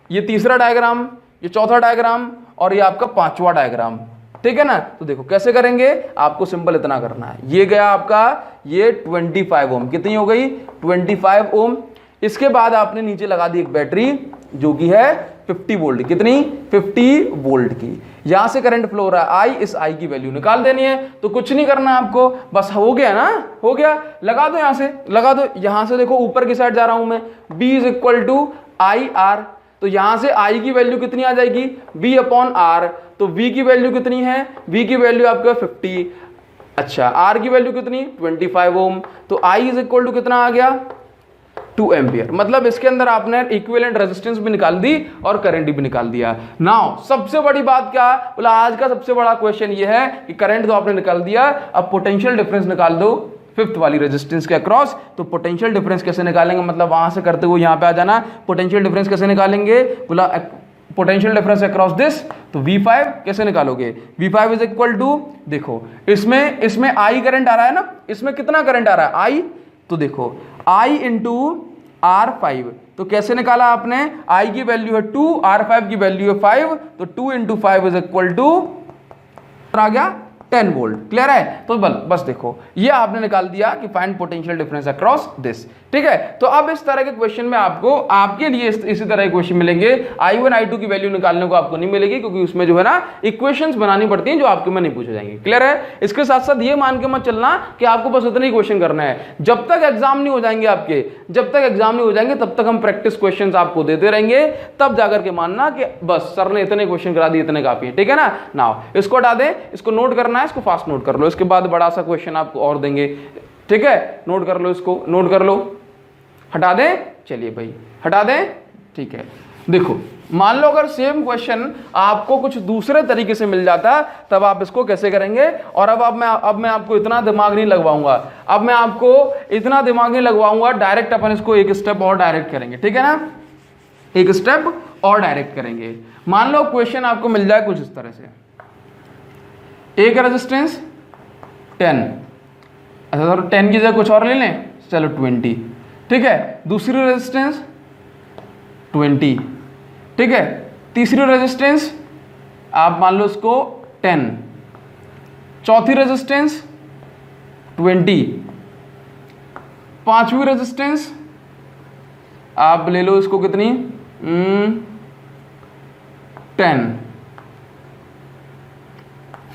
ये तीसरा डायग्राम, ये चौथा डायग्राम और ये आपका पांचवा डायग्राम, ठीक है ना। तो देखो कैसे करेंगे, आपको सिंपल इतना करना है। ये गया आपका, ये 25 ओम, कितनी हो गई? 25 ओम। इसके बाद आपने नीचे लगा दी एक बैटरी जो कि है 50 वोल्ट। कितनी? 50 वोल्ट की। यहां से करंट फ्लो हो रहा है आई, इस आई की वैल्यू निकाल देनी है। तो कुछ नहीं करना आपको, बस हो गया ना, हो गया। लगा दो, यहां से लगा दो। यहां से देखो ऊपर की साइड जा रहा हूं मैं, B is equal to I R. तो यहां से I की वैल्यू कितनी आ जाएगी? B upon R. तो V की वैल्यू कितनी है? V की वैल्यू आपका 50। अच्छा, R की वैल्यू कितनी? 25 ओम। तो I इज इक्वल टू कितना आ गया? 2 एम्पियर। मतलब इसके अंदर आपने इक्विवेलेंट रेजिस्टेंस भी निकाल दी और करंट भी निकाल दिया। नाउ सबसे बड़ी बात क्या? बोला आज का सबसे बड़ा क्वेश्चन ये है कि करंट तो आपने निकाल दिया, अब पोटेंशियल डिफरेंस निकाल दो फिफ्थ वाली रेजिस्टेंस के अक्रॉस। तो पोटेंशियल डिफरेंस कैसे निकालेंगे? मतलब वहां से करते हुए यहां पे आ जाना। पोटेंशियल डिफरेंस कैसे निकालेंगे? बोला पोटेंशियल डिफरेंस अक्रॉस दिस, तो V5 कैसे निकालोगे? V5 इज इक्वल टू, देखो इसमें I करंट आ रहा है ना, इसमें कितना करंट आ रहा है? I। तो देखो I इंटू R5, तो कैसे निकाला आपने? I की वैल्यू है 2, R5 की वैल्यू है 5, तो 2 इंटू 5 इज इक्वल टू आ गया 10 वोल्ट। क्लियर है? तो बस देखो ये आपने निकाल दिया कि find potential difference across this, ठीक है। तो अब इस तरह के क्वेश्चन में आपको, आपके लिए इसी तरह के क्वेश्चन मिलेंगे। I1 I2 की वैल्यू निकालने को आपको नहीं मिलेगी, क्योंकि उसमें जो है ना इक्वेशंस बनानी पड़ती हैं जो आपके में नहीं पूछे जाएंगे। क्लियर है? इसके साथ साथ ये मान के मत चलना कि आपको बस इतने ही क्वेश्चन करना है। जब तक एग्जाम नहीं हो जाएंगे आपके, जब तक एग्जाम नहीं हो जाएंगे तब तक हम प्रैक्टिस क्वेश्चन आपको देते रहेंगे, तब जाकर के मानना कि बस सर ने इतने क्वेश्चन करा दिए, इतने काफी है, ठीक है ना। नाउ इसको हटा दें, इसको नोट करना है, इसको फास्ट नोट कर लो, इसके बाद बड़ा सा क्वेश्चन आपको और देंगे, ठीक है। नोट कर लो, इसको नोट कर लो, हटा दें। चलिए भाई हटा दें, ठीक है। देखो मान लो अगर सेम क्वेश्चन आपको कुछ दूसरे तरीके से मिल जाता, तब आप इसको कैसे करेंगे? और अब मैं आपको इतना दिमाग नहीं लगवाऊंगा, अब मैं आपको इतना दिमाग नहीं लगवाऊंगा, डायरेक्ट अपन इसको एक स्टेप और डायरेक्ट करेंगे, ठीक है ना। एक स्टेप और डायरेक्ट करेंगे। मान लो क्वेश्चन आपको मिल जाए कुछ इस तरह से, एक रेजिस्टेंस 10, अच्छा तो 10 की जगह कुछ और ले लें, चलो 20, ठीक है। दूसरी रेजिस्टेंस 20, ठीक है। तीसरी रेजिस्टेंस आप मान लो इसको 10, चौथी रेजिस्टेंस 20, पांचवी रेजिस्टेंस आप ले लो इसको कितनी 10,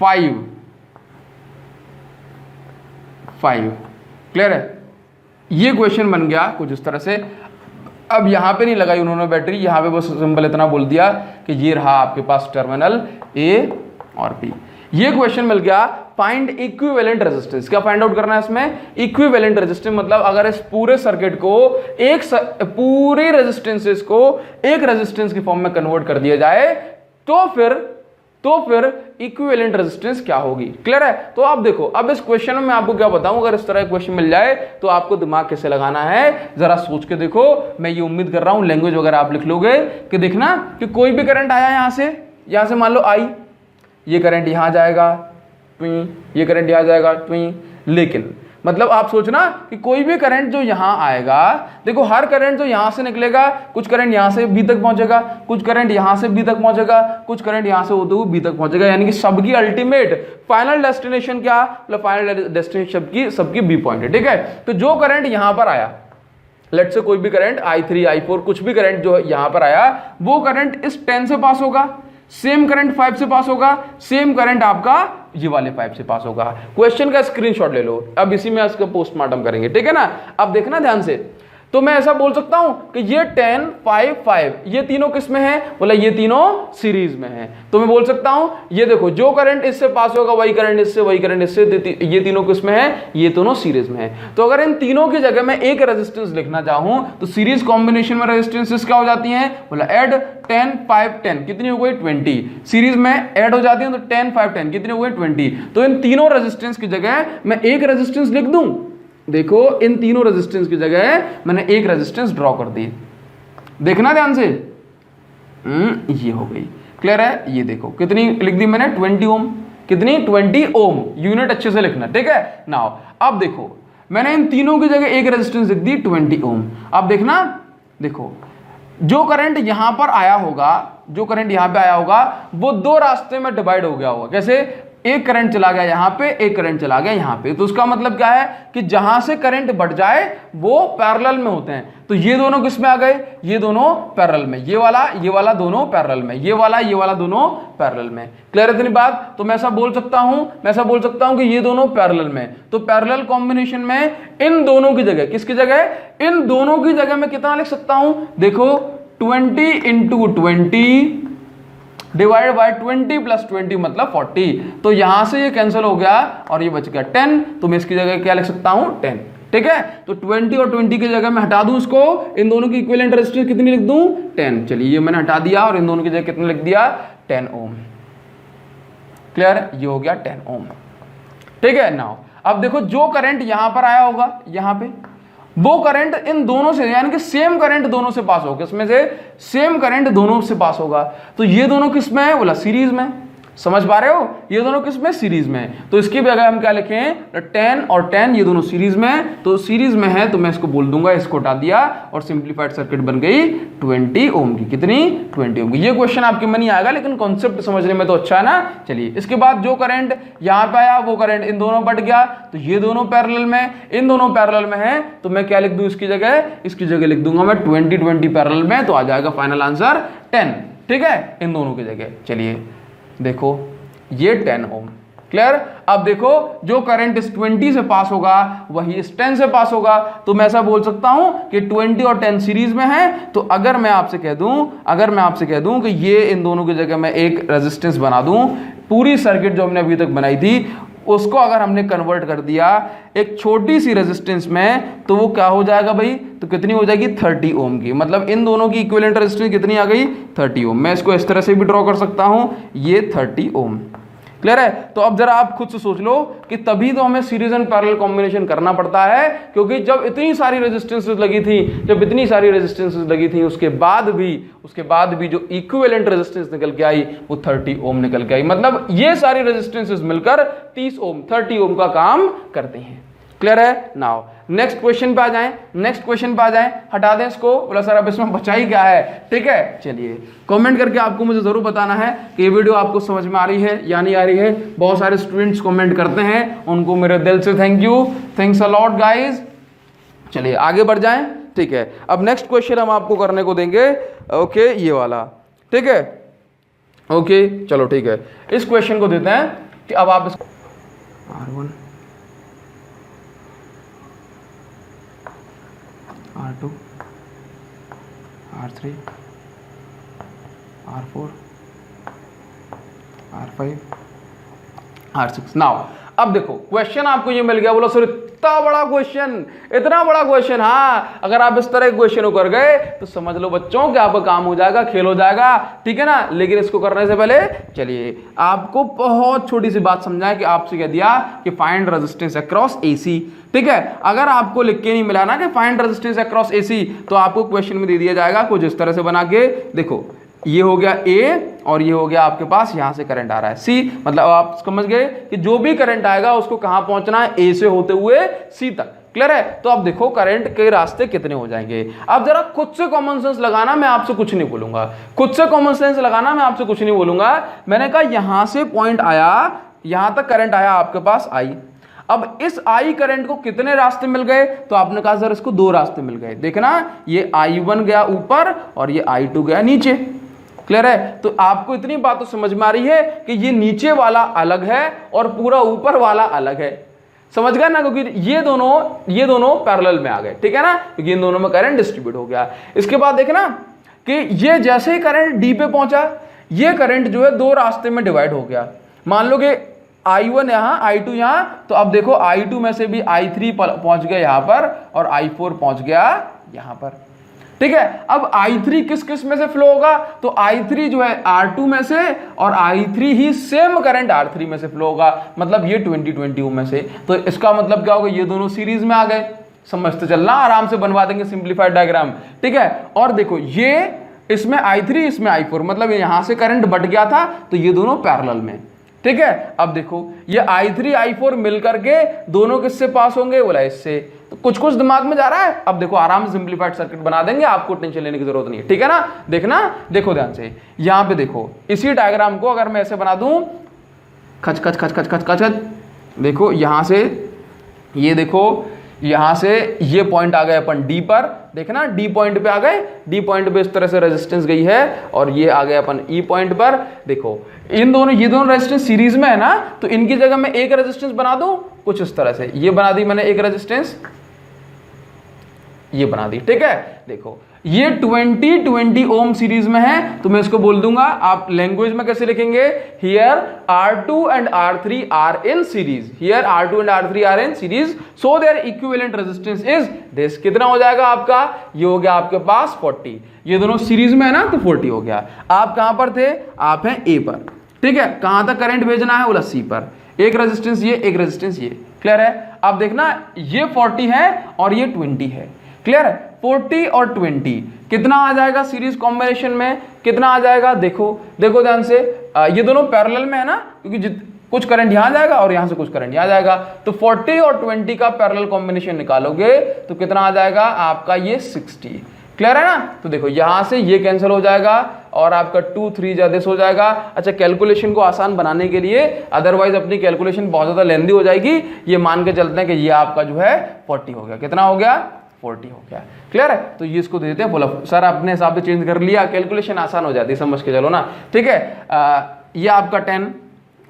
5, क्लियर है? ये क्वेश्चन बन गया कुछ इस तरह से। अब यहां पे नहीं लगाई उन्होंने बैटरी, यहां पे बस सिंपल इतना बोल दिया कि ये रहा आपके पास टर्मिनल ए और बी। ये क्वेश्चन मिल गया फाइंड इक्विवेलेंट रेजिस्टेंस। क्या फाइंड आउट करना है इसमें? इक्विवेलेंट रेजिस्टेंस, मतलब अगर इस पूरे सर्किट को पूरे रेजिस्टेंसेस को एक रेजिस्टेंस की फॉर्म में कन्वर्ट कर दिया जाए तो फिर इक्विवेलेंट रेजिस्टेंस क्या होगी। क्लियर है? तो आप देखो, अब इस क्वेश्चन में मैं आपको क्या बताऊं, अगर इस तरह का क्वेश्चन मिल जाए तो आपको दिमाग कैसे लगाना है जरा सोच के देखो। मैं ये उम्मीद कर रहा हूं लैंग्वेज वगैरह आप लिख लोगे कि देखना कि कोई भी करंट आया यहां से मान लो आई, ये करंट यहां जाएगा ट्वी, ये करंट यहां जाएगा ट्वी, लेकिन मतलब आप सोचना कि कोई भी करंट जो यहां आएगा, देखो हर करंट जो यहां से निकलेगा, कुछ करंट यहां से बी तक पहुंचेगा, कुछ करंट यहां से बी तक पहुंचेगा, कुछ करंट यहां से होते हुए बी तक पहुंचेगा, यानी कि सबकी अल्टीमेट फाइनल डेस्टिनेशन क्या, मतलब फाइनल डेस्टिनेशन सबकी बी पॉइंट है। ठीक है? तो जो करंट यहां पर आया, लेट्स से कोई भी करंट I3 I4 कुछ भी करंट जो यहां पर आया, वो करंट इस 10 से पास होगा, सेम करंट 5 से पास होगा, सेम करंट आपका ये वाले 5 से पास होगा। क्वेश्चन का स्क्रीनशॉट ले लो, अब इसी में इसका पोस्टमार्टम करेंगे। ठीक है ना? अब देखना ध्यान से, तो मैं ऐसा बोल सकता हूं कि ये 10 5 5 ये तीनों किस में है, बोला ये तीनों सीरीज में है। तो मैं बोल सकता हूं ये देखो जो करंट इससे पास होगा वही करंट इससे, वही करंट इससे, ये तीनों किस में है, ये दोनों सीरीज में है। तो अगर इन तीनों की जगह मैं एक रेजिस्टेंस लिखना चाहूं तो सीरीज कॉम्बिनेशन में रेजिस्टेंसेस क्या हो जाती हैं, बोला ऐड 10 5 10 कितनी हो गई 20, सीरीज में ऐड हो जाती है तो 10 5 10 कितनी हो गई 20। तो इन तीनों रेजिस्टेंस की जगह मैं एक रेजिस्टेंस लिख दूं, देखो इन तीनों रेजिस्टेंस की जगह मैंने एक रेजिस्टेंस ड्रॉ कर दी, देखना ध्यान से, ये हो गई। क्लियर है? ये देखो कितनी लिख दी मैंने 20 ओम, कितनी 20 ओम, यूनिट अच्छे से लिखना। ठीक है? नाउ अब देखो मैंने इन तीनों की जगह एक रेजिस्टेंस लिख दी 20 ओम। अब देखना, देखो जो करंट यहां पर आया होगा, जो करंट यहां पे आया होगा वो दो रास्ते में डिवाइड हो गया होगा। कैसे? एक करंट चला गया यहां पे, एक करंट चला गया यहां पे। तो उसका मतलब क्या है कि जहां से करंट बढ़ जाए वो पैरेलल में होते हैं। तो ये दोनों किस में आ गए, ये दोनों पैरेलल में, ये वाला दोनों पैरेलल में, ये वाला दोनों पैरेलल में। क्लियर है इतनी बात? तो मैं ऐसा बोल सकता हूं कि ये दोनों पैरेलल में, तो पैरेलल कॉम्बिनेशन में इन दोनों की जगह, किसकी जगह, इन दोनों की जगह मैं कितना लिख सकता हूं, देखो 20 इंटू 20 डिवाइड बाय 20 प्लस 20 मतलब 40। तो यहां से ये कैंसिल हो गया और ये बच गया 10, तो मैं इसकी जगह क्या लिख सकता हूं 10। ठीक है? तो 20 और 20 की जगह मैं हटा दूं इसको, इन दोनों की इक्विवेलेंट रेजिस्टेंस कितनी लिख दूं 10। चलिए ये मैंने हटा दिया और इन दोनों की जगह कितना लिख दिया 10 ओम। क्लियर? ये हो गया 10 ओम। ठीक है? नाउ अब देखो जो करंट यहां पर आया होगा, यहां पे वो करंट इन दोनों से, यानी कि सेम करंट दोनों से पास होगा, इसमें से सेम करंट दोनों से पास होगा। तो ये दोनों किस में है, बोला सीरीज में। समझ पा रहे हो? ये दोनों किस में, सीरीज में। तो इसकी भी अगर हम क्या लिखें, 10 और 10 ये दोनों सीरीज में है, तो सीरीज में है तो मैं इसको बोल दूंगा, इसको हटा दिया और सिंप्लीफाइड सर्किट बन गई 20 ओम की। कितनी? 20 ओम की। ये क्वेश्चन आपके मन ही आएगा लेकिन कॉन्सेप्ट समझने में तो अच्छा है ना। चलिए इसके बाद जो करंट यहां पे आया वो करंट इन दोनों बढ़ गया, तो ये दोनों पैरेलल में, इन दोनों पैरेलल में है, तो मैं क्या लिख दूं इसकी जगह लिख दूंगा मैं 20 पैरेलल में, तो आ जाएगा फाइनल आंसर 10। ठीक है? इन दोनों की जगह। चलिए देखो ये 10 ओम। क्लियर? अब देखो जो करंट इस 20 से पास होगा वही इस 10 से पास होगा, तो मैं ऐसा बोल सकता हूं कि 20 और 10 सीरीज में है। तो अगर मैं आपसे कह दूं कि ये इन दोनों की जगह मैं एक रेजिस्टेंस बना दूं, पूरी सर्किट जो हमने अभी तक बनाई थी उसको अगर हमने कन्वर्ट कर दिया एक छोटी सी रेजिस्टेंस में, तो वो क्या हो जाएगा भाई, तो कितनी हो जाएगी 30 ओम की। मतलब इन दोनों की इक्विवेलेंट रेजिस्टेंस कितनी आ गई 30 ओम। मैं इसको इस तरह से भी ड्रॉ कर सकता हूं, ये 30 ओम। क्लियर है? तो अब जरा आप खुद से सोच लो कि तभी तो हमें सीरीज एंड पैरेलल कॉम्बिनेशन करना पड़ता है, क्योंकि जब इतनी सारी रेजिस्टेंसेस लगी थी उसके बाद भी जो इक्विवेलेंट रेजिस्टेंस निकल के आई वो 30 ओम निकल के आई। मतलब ये सारी रेजिस्टेंसेस मिलकर 30 ओम 30 ओम का काम करते हैं। क्लियर है? नाउ नेक्स्ट क्वेश्चन पे आ जाएं, हटा दें इसको, बोला सर अब इसमें बचा ही क्या है। ठीक है? चलिए कमेंट करके आपको मुझे जरूर बताना है कि ये वीडियो आपको समझ में आ रही है या नहीं आ रही है। बहुत सारे स्टूडेंट्स कमेंट करते हैं, उनको मेरे दिल से thank you, thanks a lot guys. चलिए आगे बढ़ जाएं। ठीक है? अब नेक्स्ट क्वेश्चन हम आपको करने को देंगे, ओके ये वाला। ठीक है? ओके चलो ठीक है, इस क्वेश्चन को देते हैं कि अब आप R1 R2 R3 R4 R5 R6। Now अब देखो क्वेश्चन आपको ये मिल गया, बोलो सर इतना बड़ा क्वेश्चन, इतना बड़ा क्वेश्चन। हाँ, अगर आप इस तरह क्वेश्चन कर गए तो समझ लो बच्चों कि आपका काम हो जाएगा, खेल हो जाएगा, ठीक है ना। लेकिन इसको करने से पहले चलिए आपको बहुत छोटी सी बात समझाएं कि आपसे कह दिया कि फाइंड रेजिस्टेंस अक्रॉस एसी, ठीक है। अगर आपको लिख के नहीं मिला ना कि फाइंड रेजिस्टेंस अक्रॉस एसी, तो आपको क्वेश्चन में दे दिया जाएगा कुछ इस तरह से बना के, देखो ये हो गया ए और ये हो गया आपके पास यहां से करंट आ रहा है सी, मतलब आप समझ गए कि जो भी करंट आएगा उसको कहां पहुंचना है, ए से होते हुए सी तक। क्लियर है। तो अब देखो करंट के रास्ते कितने हो जाएंगे। अब जरा खुद से कॉमन सेंस लगाना, मैं आपसे कुछ नहीं बोलूंगा, खुद से कॉमन सेंस लगाना, मैं आपसे कुछ नहीं बोलूंगा। मैंने कहा यहां से पॉइंट आया, यहां तक करंट आया आपके पास आई। अब इस आई करंट को कितने रास्ते मिल गए, तो आपने कहा सर इसको दो रास्ते मिल गए। देखना ये I1 गया ऊपर और ये I2 गया नीचे। क्लियर है। तो आपको इतनी बात तो समझ में आ रही है कि ये नीचे वाला अलग है और पूरा ऊपर वाला अलग है। समझ गए ना, क्योंकि ये दोनों पैरेलल में आ गए, ठीक है ना, क्योंकि इन दोनों में करंट डिस्ट्रीब्यूट हो गया। इसके बाद देखना कि ये जैसे ही करंट डी पे पहुंचा, ये करंट जो है दो रास्ते में डिवाइड हो गया। मान लो कि I1 यहां I2 यहां, तो अब देखो I2 में से भी I3 पहुंच गया यहां पर और I4 पहुंच गया यहां पर, ठीक है। अब I3 किस किस में से फ्लो होगा, तो I3 जो है R2 में से और I3 ही सेम करंट R3 में से फ्लो होगा, मतलब ये 20 ओम में से। तो इसका मतलब क्या होगा, ये दोनों सीरीज में आ गए। समझते चलना, आराम से बनवा देंगे सिंप्लीफाइड डायग्राम, ठीक है। और देखो ये इसमें I3 इसमें I4, मतलब यहां से करंट बढ़ गया था तो ये दोनों पैरेलल में, ठीक है। अब देखो ये I3 I4 मिलकर के दोनों किससे पास होंगे, बोला इससे। तो कुछ कुछ दिमाग में जा रहा है। अब देखो आराम से सिंप्लीफाइड सर्किट बना देंगे, आपको टेंशन लेने की जरूरत नहीं है, ठीक है ना। देखना, देखो ध्यान से, यहां पे देखो इसी डायग्राम को अगर मैं ऐसे बना दूं, खच खच खच खच खच खच खच, देखो यहां से, ये देखो यहां से ये पॉइंट आ गए अपन डी पर, देखना डी पॉइंट पे आ गए, डी पॉइंट पे इस तरह से रेजिस्टेंस गई है और ये आ गए अपन ई पॉइंट पर। देखो इन दोनों, ये दोनों रेजिस्टेंस सीरीज में है ना, तो इनकी जगह मैं एक रेजिस्टेंस बना दूं कुछ इस तरह से, ये बना दी मैंने एक रेजिस्टेंस, ये बना दी, ठीक है। देखो ये 20 ओम सीरीज में है, तो मैं इसको बोल दूंगा, आप लैंग्वेज में कैसे लिखेंगे, here R2 and R3 are in series, here R2 and R3 are in series, so their equivalent resistance is this. कितना हो जाएगा आपका, ये हो गया आपके पास 40, ये दोनों सीरीज में है ना, तो 40 हो गया। आप कहां पर थे, आप हैं ए पर, ठीक है। कहां तक करंट भेजना है, बोला सी पर, एक रेजिस्टेंस ये, एक रेजिस्टेंस ये। क्लियर है। अब देखना ये 40 है और ये 20 है। क्लियर है। 40 और 20 कितना आ जाएगा सीरीज कॉम्बिनेशन में, कितना आ जाएगा, देखो देखो ध्यान से, ये दोनों पैरेलल में है ना, क्योंकि कुछ करंट यहां जाएगा और यहां से कुछ करंट यहां जाएगा, तो 40 और 20 का पैरेलल कॉम्बिनेशन निकालोगे तो कितना आ जाएगा आपका, ये 60। क्लियर है ना। तो देखो यहां से ये कैंसिल हो जाएगा और आपका 2 3 ज्यादा हो जाएगा। अच्छा, कैलकुलेशन को आसान बनाने के लिए, अदरवाइज अपनी कैलकुलेशन बहुत ज्यादा लेंदी हो जाएगी, ये मान के चलते हैं कि ये आपका जो है 40 हो गया। कितना हो गया, 40 हो गया। क्लियर है। तो ये इसको दे देते हैं, बोला सर अपने हिसाब से चेंज कर लिया, कैलकुलेशन आसान हो जाती है, समझ के चलो ना, ठीक है। ये आपका 10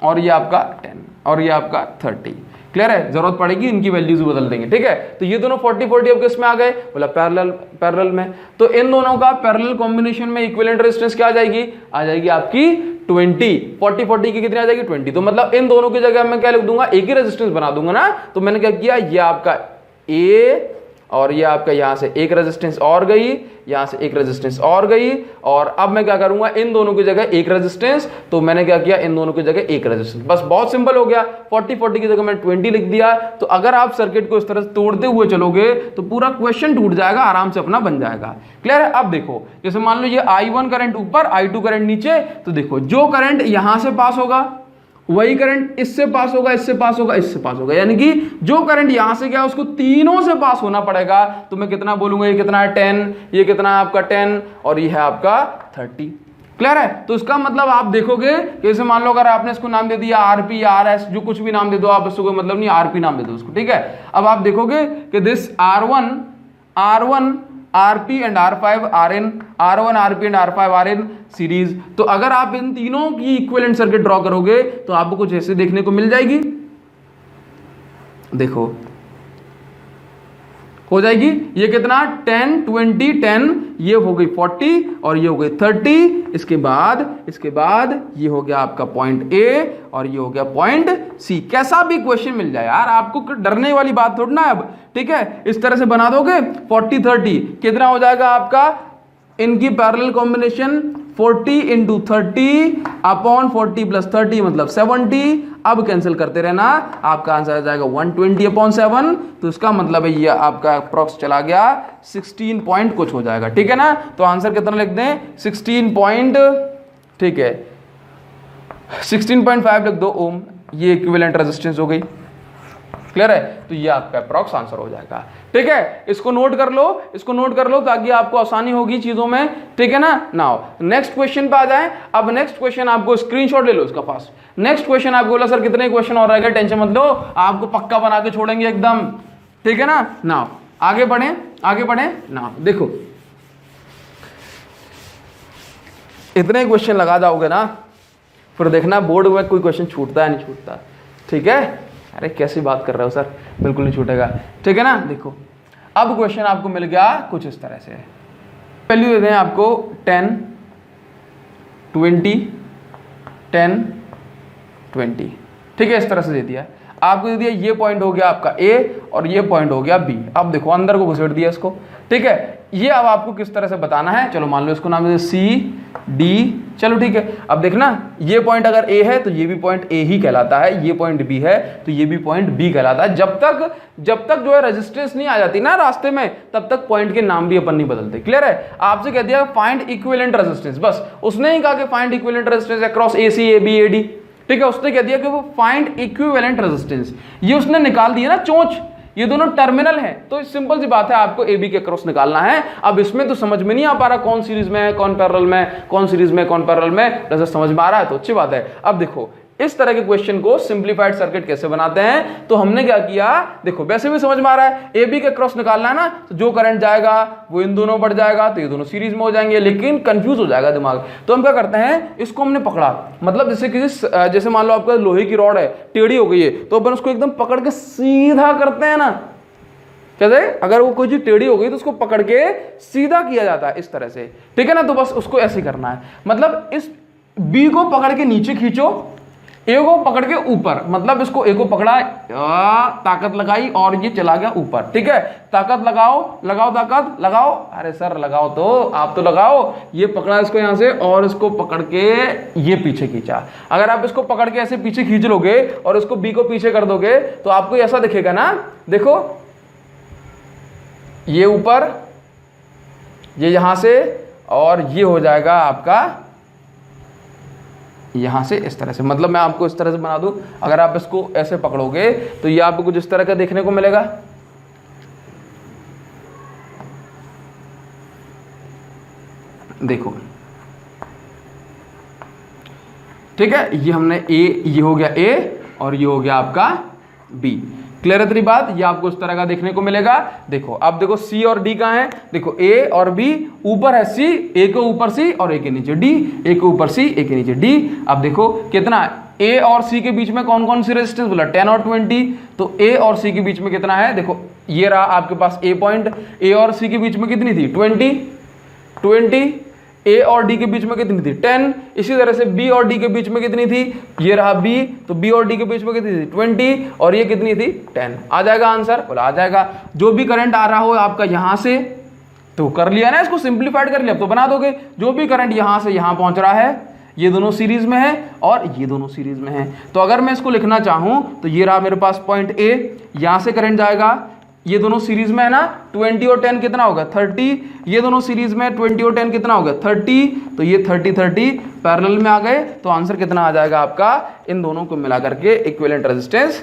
और ये आपका 10 और ये आपका 30। क्लियर है। जरूरत पड़ेगी इनकी वैल्यूज बदल देंगे, ठीक है। तो ये दोनों 40 40 अब किस में आ गए, बोला पैरेलल में। तो इन दोनों का पैरेलल कॉम्बिनेशन में इक्विवेलेंट रेजिस्टेंस क्या आ जाएगी, आ जाएगी आपकी 20। 40 40 की कितनी आ जाएगी, 20। तो मतलब इन दोनों की जगह मैं क्या लिख दूंगा, एक ही रेजिस्टेंस बना दूंगा ना। तो मैंने क्या किया, ये आपका ए और ये आपका यहां से एक रेजिस्टेंस और गई, यहां से एक रेजिस्टेंस और गई, और अब मैं क्या करूंगा, इन दोनों की जगह एक रेजिस्टेंस, तो मैंने क्या किया, इन दोनों की जगह एक रेजिस्टेंस। बस बहुत सिंपल हो गया। 40 40 की जगह मैंने 20 लिख दिया। तो अगर आप सर्किट को इस तरह से तोड़ते हुए चलोगे तो पूरा क्वेश्चन टूट जाएगा, आराम से अपना बन जाएगा। क्लियर है। अब देखो जैसे मान लो ये I1 करंट ऊपर, I2 करंट नीचे, तो देखो जो करंट यहां से पास होगा वही करंट इससे पास होगा, इससे पास होगा, इससे पास होगा, यानी कि जो करंट यहां से गया उसको तीनों से पास होना पड़ेगा। तो मैं कितना बोलूंगा, ये कितना है 10, ये कितना है आपका 10 और ये है आपका 30। क्लियर है। तो इसका मतलब आप देखोगे कि जैसे मान लो अगर आपने इसको नाम दे दिया RP RS, जो कुछ भी नाम दे दो आप, इसको कोई मतलब नहीं, RP नाम दे दो उसको, ठीक है। अब आप देखोगे कि this R1 RP and R5 are in, R1 RP and R5 are in series. तो अगर आप इन तीनों की इक्विवेलेंट सर्किट ड्रॉ करोगे तो आपको कुछ ऐसे देखने को मिल जाएगी। देखो हो जाएगी। ये कितना 10 20 10, ये हो गई 40 और ये हो गई 30। इसके बाद ये हो गया आपका पॉइंट ए और ये हो गया पॉइंट सी। कैसा भी क्वेश्चन मिल जाए यार, आपको डरने वाली बात थोड़ी ना है अब, ठीक है। इस तरह से बना दोगे 40 30, कितना हो जाएगा आपका इनकी parallel combination 40 into 30 upon 40 plus 30 मतलब 70। अब कैंसिल करते रहना, आपका आंसर आ जाएगा 120 अपॉन 7। तो इसका मतलब है ये आपका अप्रॉक्स चला गया 16 पॉइंट कुछ हो जाएगा, ठीक है ना। तो आंसर कितना लिख दें 16 पॉइंट, ठीक है 16.5 लिख दो ओम। ये इक्विवेलेंट रेजिस्टेंस हो गई, क्लियर है। तो ये आपका अप्रॉक्स आंसर हो जाएगा, ठीक है। इसको नोट कर लो ताकि आपको आसानी होगी चीजों में, ठीक है ना। नाउ नेक्स्ट क्वेश्चन पे आ जाए। अब नेक्स्ट क्वेश्चन आपको स्क्रीनशॉट ले लो इसका फास्ट। नेक्स्ट क्वेश्चन आपको बोला सर कितने क्वेश्चन और रहेगा, टेंशन मत लो, आपको पक्का बना के छोड़ेंगे एकदम, ठीक है ना। नाउ आगे बढ़े। नाउ देखो इतने क्वेश्चन लगा जाओगे ना, फिर देखना बोर्ड में कोई क्वेश्चन छूटता है नहीं छूटता, ठीक है। अरे कैसी बात कर रहे हो सर, बिल्कुल नहीं छूटेगा, ठीक है ना। देखो अब क्वेश्चन आपको मिल गया कुछ इस तरह से, वैल्यू दे दें आपको 10 20 10 20, ठीक है। इस तरह से दे दिया आपको, दे दिया ये पॉइंट हो गया आपका ए और ये पॉइंट हो गया बी। अब देखो अंदर को घुसेड़ दिया इसको, ठीक है। ये अब आपको किस तरह से बताना है, चलो मान लो इसको नाम दे सी डी, चलो ठीक है। अब देखना ये पॉइंट अगर ए है तो ये भी पॉइंट ए ही कहलाता है, ये पॉइंट बी है तो ये भी पॉइंट बी कहलाता है। जब तक जो है रेजिस्टेंस नहीं आ जाती ना रास्ते में, तब तक पॉइंट के नाम भी अपन नहीं बदलते, क्लियर है। आपसे कह दिया फाइंड इक्विवेलेंट रेजिस्टेंस, बस उसने ही कहा कि find equivalent resistance across A C A B A D, ठीक है। उसने कह दिया कि वो फाइंड इक्विवेलेंट रेजिस्टेंस, ये उसने निकाल दिया ना चोंच, ये दोनों टर्मिनल हैं, तो सिंपल सी बात है आपको ए बी के क्रॉस निकालना है। अब इसमें तो समझ में नहीं आ पा रहा कौन सीरीज में है कौन पैरेलल में, कौन सीरीज में कौन पैरेलल में, जैसे समझ में आ रहा है तो अच्छी बात है। अब देखो इस तरह के क्वेश्चन को सिंप्लीफाइड सर्किट कैसे बनाते हैं, तो हमने क्या किया, देखो वैसे भी समझ में आ रहा है ए बी के क्रॉस निकालना है ना, तो जो करंट जाएगा वो इन दोनों बढ़ जाएगा तो ये दोनों सीरीज में हो जाएंगे, लेकिन कंफ्यूज हो जाएगा दिमाग। तो हम क्या करते हैं, इसको हमने पकड़ा, मतलब जैसे मान लो आपका लोहे की रॉड है, टेढ़ी हो गई है, तो अपन उसको एकदम पकड़ के सीधा करते हैं ना, कैसे, अगर वो कोई चीज टेढ़ी हो गई तो उसको पकड़ के सीधा किया जाता है इस तरह से, ठीक है ना। तो बस उसको ऐसे करना है, मतलब इस बी को पकड़ के नीचे खींचो, ए को पकड़ के ऊपर, मतलब इसको ए को पकड़ा, ताकत लगाई और ये चला गया ऊपर, ठीक है। ताकत लगाओ ताकत लगाओ, अरे सर लगाओ तो आप तो लगाओ, ये पकड़ा इसको यहां से और इसको पकड़ के ये पीछे खींचा। अगर आप इसको पकड़ के ऐसे पीछे खींच लोगे और इसको बी को पीछे कर दोगे तो आपको ऐसा दिखेगा ना, देखो ये ऊपर, ये यहां से, और ये हो जाएगा आपका यहां से इस तरह से, मतलब मैं आपको इस तरह से बना दूं, अगर आप इसको ऐसे पकड़ोगे तो ये आपको कुछ इस तरह का देखने को मिलेगा। देखो ठीक है, ये हमने ये हो गया ए और ये हो गया आपका बी, क्लियर है तेरी बात। ये आपको इस तरह का देखने को मिलेगा। देखो अब देखो सी और डी कहां है, देखो ए और बी, ऊपर है सी, ए के ऊपर सी और ए के नीचे डी, ए के ऊपर सी ए के नीचे डी। अब देखो कितना ए और सी के बीच में कौन कौन सी रेजिस्टेंस बोला, 10 और 20, तो ए और सी के बीच में कितना है, देखो ये रहा आपके पास ए पॉइंट, ए और सी के बीच में कितनी थी 20, ए और डी के बीच में कितनी थी 10, इसी तरह से बी और डी के बीच में कितनी थी, ये रहा बी, तो बी और डी के बीच में कितनी थी 20 और ये कितनी थी 10। आ जाएगा आंसर, बोला आ जाएगा। जो भी करंट आ रहा हो आपका यहां से, तो कर लिया ना, इसको सिंप्लीफाइड कर लिया, तो बना दोगे। जो भी करंट यहां से यहां पहुंच रहा है, ये दोनों सीरीज में है और ये दोनों सीरीज में है, तो अगर मैं इसको लिखना चाहूं तो ये रहा मेरे पास पॉइंट ए, यहां से करंट जाएगा, ये दोनों सीरीज में है ना, 20 और 10 कितना होगा 30, ये दोनों सीरीज में 20 और 10 कितना होगा 30, तो ये 30 पैरेलल में आ गए, तो आंसर कितना आ जाएगा आपका, इन दोनों को मिला करके इक्विवेलेंट रेजिस्टेंस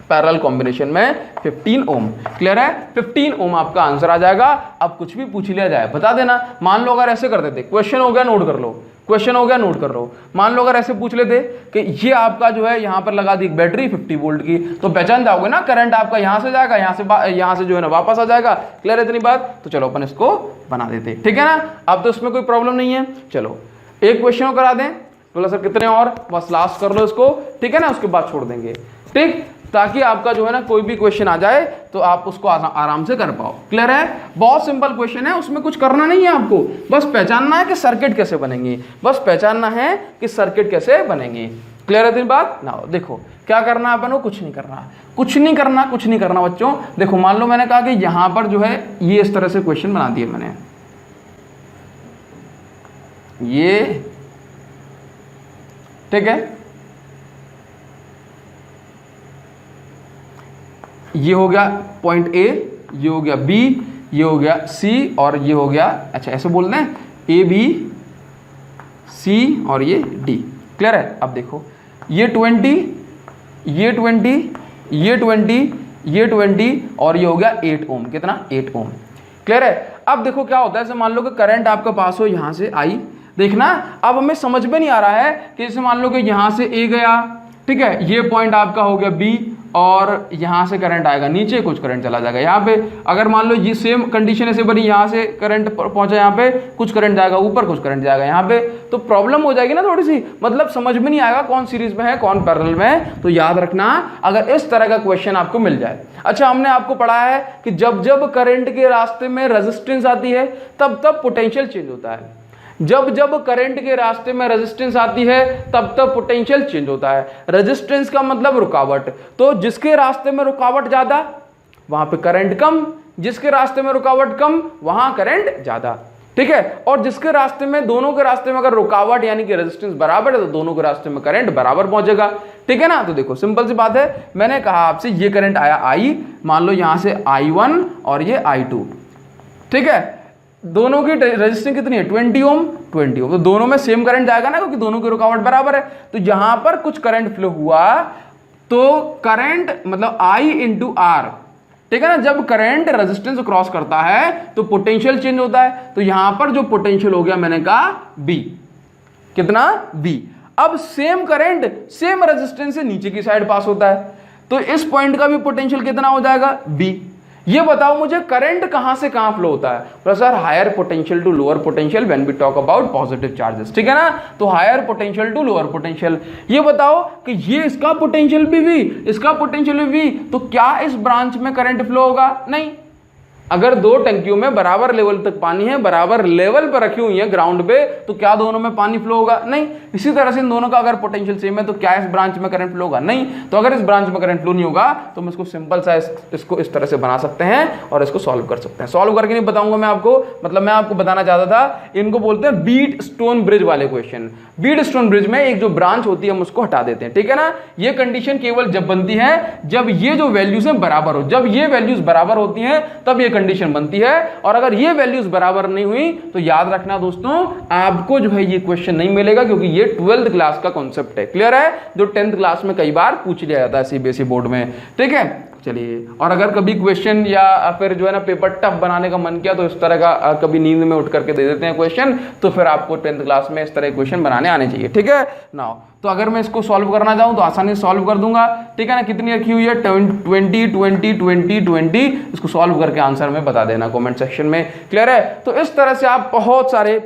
पैरेलल कॉम्बिनेशन में 15 ओम, क्लियर है, 15 ओम आपका आंसर आ जाएगा। अब कुछ भी पूछ लिया जाए बता देना। मान लो अगर ऐसे कर देते, क्वेश्चन हो गया नोट कर लो, क्वेश्चन हो गया नोट कर लो, मान लो अगर ऐसे पूछ लेते कि ये आपका जो है यहाँ पर लगा दी बैटरी 50 वोल्ट की, तो पहचान जाओगे ना करंट आपका यहाँ से जाएगा, यहाँ से जो है ना वापस आ जाएगा, क्लियर है इतनी बात। तो चलो अपन इसको बना देते, ठीक है ना। अब तो इसमें कोई प्रॉब्लम नहीं है। चलो एक क्वेश्चन करा दें, बोला सर कितने और, बस लास्ट कर लो इसको, ठीक है ना, उसके बाद छोड़ देंगे, ठीक। ताकि आपका जो है ना कोई भी क्वेश्चन आ जाए तो आप उसको आराम से कर पाओ। क्लियर है? बहुत सिंपल क्वेश्चन है, उसमें कुछ करना नहीं है आपको, बस पहचानना है कि सर्किट कैसे बनेंगी, बस पहचानना है कि सर्किट कैसे बनेंगी। क्लियर है दिन बात ना? देखो क्या करना है अपन को, कुछ नहीं करना, कुछ नहीं करना, कुछ नहीं करना बच्चों। देखो मान लो मैंने कहा कि यहां पर जो है ये इस तरह से क्वेश्चन बना दिए मैंने, ये ठीक है, ये हो गया पॉइंट ए, ये हो गया बी, ये हो गया सी और ये हो गया, अच्छा ऐसे बोल रहे हैं ए बी सी और ये डी। क्लियर है? अब देखो ये 20, ये 20, ये 20, ये 20 और ये हो गया 8 ओम। कितना? 8 ओम। क्लियर है? अब देखो क्या होता है, जैसे मान लो कि करंट आपका पास हो यहां से आई, देखना अब हमें समझ में नहीं आ रहा है कि जैसे मान लो कि यहां से ए गया, ठीक है, ये पॉइंट आपका हो गया बी और यहां से करंट आएगा नीचे, कुछ करंट चला जाएगा यहाँ पे। अगर मान लो ये सेम कंडीशन ऐसे बनी, यहां से करंट पहुंचा यहाँ पे, कुछ करंट जाएगा ऊपर, कुछ करंट जाएगा यहाँ पे, तो प्रॉब्लम हो जाएगी ना थोड़ी सी, मतलब समझ में नहीं आएगा कौन सीरीज में है कौन पैरेलल में है। तो याद रखना अगर इस तरह का क्वेश्चन आपको मिल जाए। अच्छा हमने आपको पढ़ा है कि जब जब करंट के रास्ते में रेजिस्टेंस आती है तब तब पोटेंशियल चेंज होता है, जब जब करंट के रास्ते में रेजिस्टेंस आती है तब तब पोटेंशियल चेंज होता है। रेजिस्टेंस का मतलब रुकावट, तो जिसके रास्ते में रुकावट ज्यादा वहां पे करंट कम, जिसके रास्ते में रुकावट कम वहां करंट ज्यादा। ठीक है? और जिसके रास्ते में, दोनों के रास्ते में अगर रुकावट यानी कि रेजिस्टेंस बराबर है तो दोनों के रास्ते में करंट बराबर पहुंचेगा। ठीक है ना? तो देखो सिंपल सी बात है, मैंने कहा आपसे ये करंट आया आई, मान लो यहां से I1 और ये I2, ठीक है, दोनों की रेजिस्टेंस कितनी है 20 ओम, 20 ओम, तो दोनों में सेम करंट जाएगा ना क्योंकि दोनों की रुकावट बराबर है। तो यहां पर कुछ करंट फ्लो हुआ तो करंट मतलब I इंटू आर, ठीक है ना, जब करंट रेजिस्टेंस क्रॉस करता है तो पोटेंशियल चेंज होता है। तो यहां पर जो पोटेंशियल हो गया मैंने कहा बी, कितना? बी। अब सेम करंट सेम रेजिस्टेंस से नीचे की साइड पास होता है तो इस पॉइंट का भी पोटेंशियल कितना हो जाएगा? बी। ये बताओ मुझे करंट कहां से कहां फ्लो होता है? Sir higher potential to lower potential when we talk about positive charges, ठीक है ना। तो higher potential to lower potential. ये बताओ कि ये इसका पोटेंशियल भी वी, इसका पोटेंशियल भी वी, तो क्या इस ब्रांच में करंट फ्लो होगा? नहीं। अगर दो टंकियों में बराबर लेवल तक पानी है, बराबर लेवल पर रखी हुई है ग्राउंड पे, तो क्या दोनों में पानी फ्लो होगा? नहीं। इसी तरह से इन दोनों का अगर पोटेंशियल सेम है तो क्या इस ब्रांच में करंट फ्लो होगा? नहीं। तो अगर इस ब्रांच में करंट फ्लो नहीं होगा तो हम इसको सिंपल सा इसको इस तरह से बना सकते हैं और इसको सॉल्व कर सकते हैं। सॉल्व करके नहीं बताऊंगा मैं आपको, मतलब मैं आपको बताना चाहता था, इनको बोलते हैं बीट स्टोन ब्रिज वाले क्वेश्चन। बीट स्टोन ब्रिज में एक जो ब्रांच होती है हम उसको हटा देते हैं, ठीक है ना। ये कंडीशन केवल जब बनती है जब ये जो वैल्यूज है बराबर हो, जब ये वैल्यूज बराबर होती हैं तब ये कंडीशन बनती है। और अगर ये वैल्यूज बराबर नहीं हुई तो याद रखना दोस्तों आपको जो है ये क्वेश्चन नहीं मिलेगा, क्योंकि ये 12th क्लास का कॉन्सेप्ट है। क्लियर है? जो 10th क्लास में कई बार पूछ लिया जाता है सीबीएसई बोर्ड में, ठीक है। चलिए, और अगर कभी क्वेश्चन या फिर जो है ना पेपर टफ बनाने का मन किया तो इस तरह का कभी नींद में उठ करके दे देते हैं क्वेश्चन, तो फिर आपको 10th क्लास में इस तरह क्वेश्चन बनाने आने चाहिए, ठीक है ना। तो अगर मैं इसको सॉल्व करना चाहूं तो आसानी से सॉल्व कर दूंगा, ठीक है ना। कितनी रखी हुई है? 20 20 20 20। इसको सॉल्व करके आंसर में बता देना कमेंट सेक्शन में। क्लियर है? तो इस तरह से आप बहुत सारे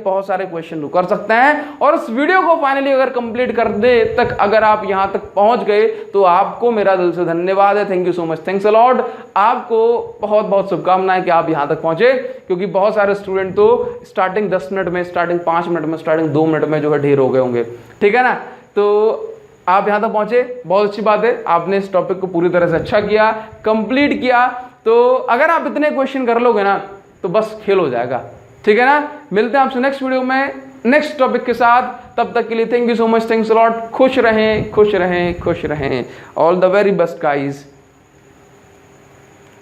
क्वेश्चन कर सकते हैं। और इस वीडियो को फाइनली अगर कंप्लीट कर दे तक अगर आप यहां तक पहुंच गए तो आपको मेरा दिल से धन्यवाद है। Thank you so much, thanks a lot. आपको बहुत बहुत शुभकामनाएं कि आप यहां तक पहुंचे, क्योंकि बहुत सारे स्टूडेंट तो स्टार्टिंग 10 मिनट में, स्टार्टिंग 5 मिनट में, स्टार्टिंग 2 मिनट में जो है ढेर हो गए होंगे, ठीक है ना। तो आप यहां तक पहुंचे, बहुत अच्छी बात है। आपने इस टॉपिक को पूरी तरह से अच्छा किया, कंप्लीट किया। तो अगर आप इतने क्वेश्चन कर लोगे ना तो बस खेल हो जाएगा, ठीक है ना। मिलते हैं आपसे नेक्स्ट वीडियो में नेक्स्ट टॉपिक के साथ। तब तक के लिए thank you so much, thanks a lot. खुश रहें, खुश रहें, खुश रहें। All the very best guys.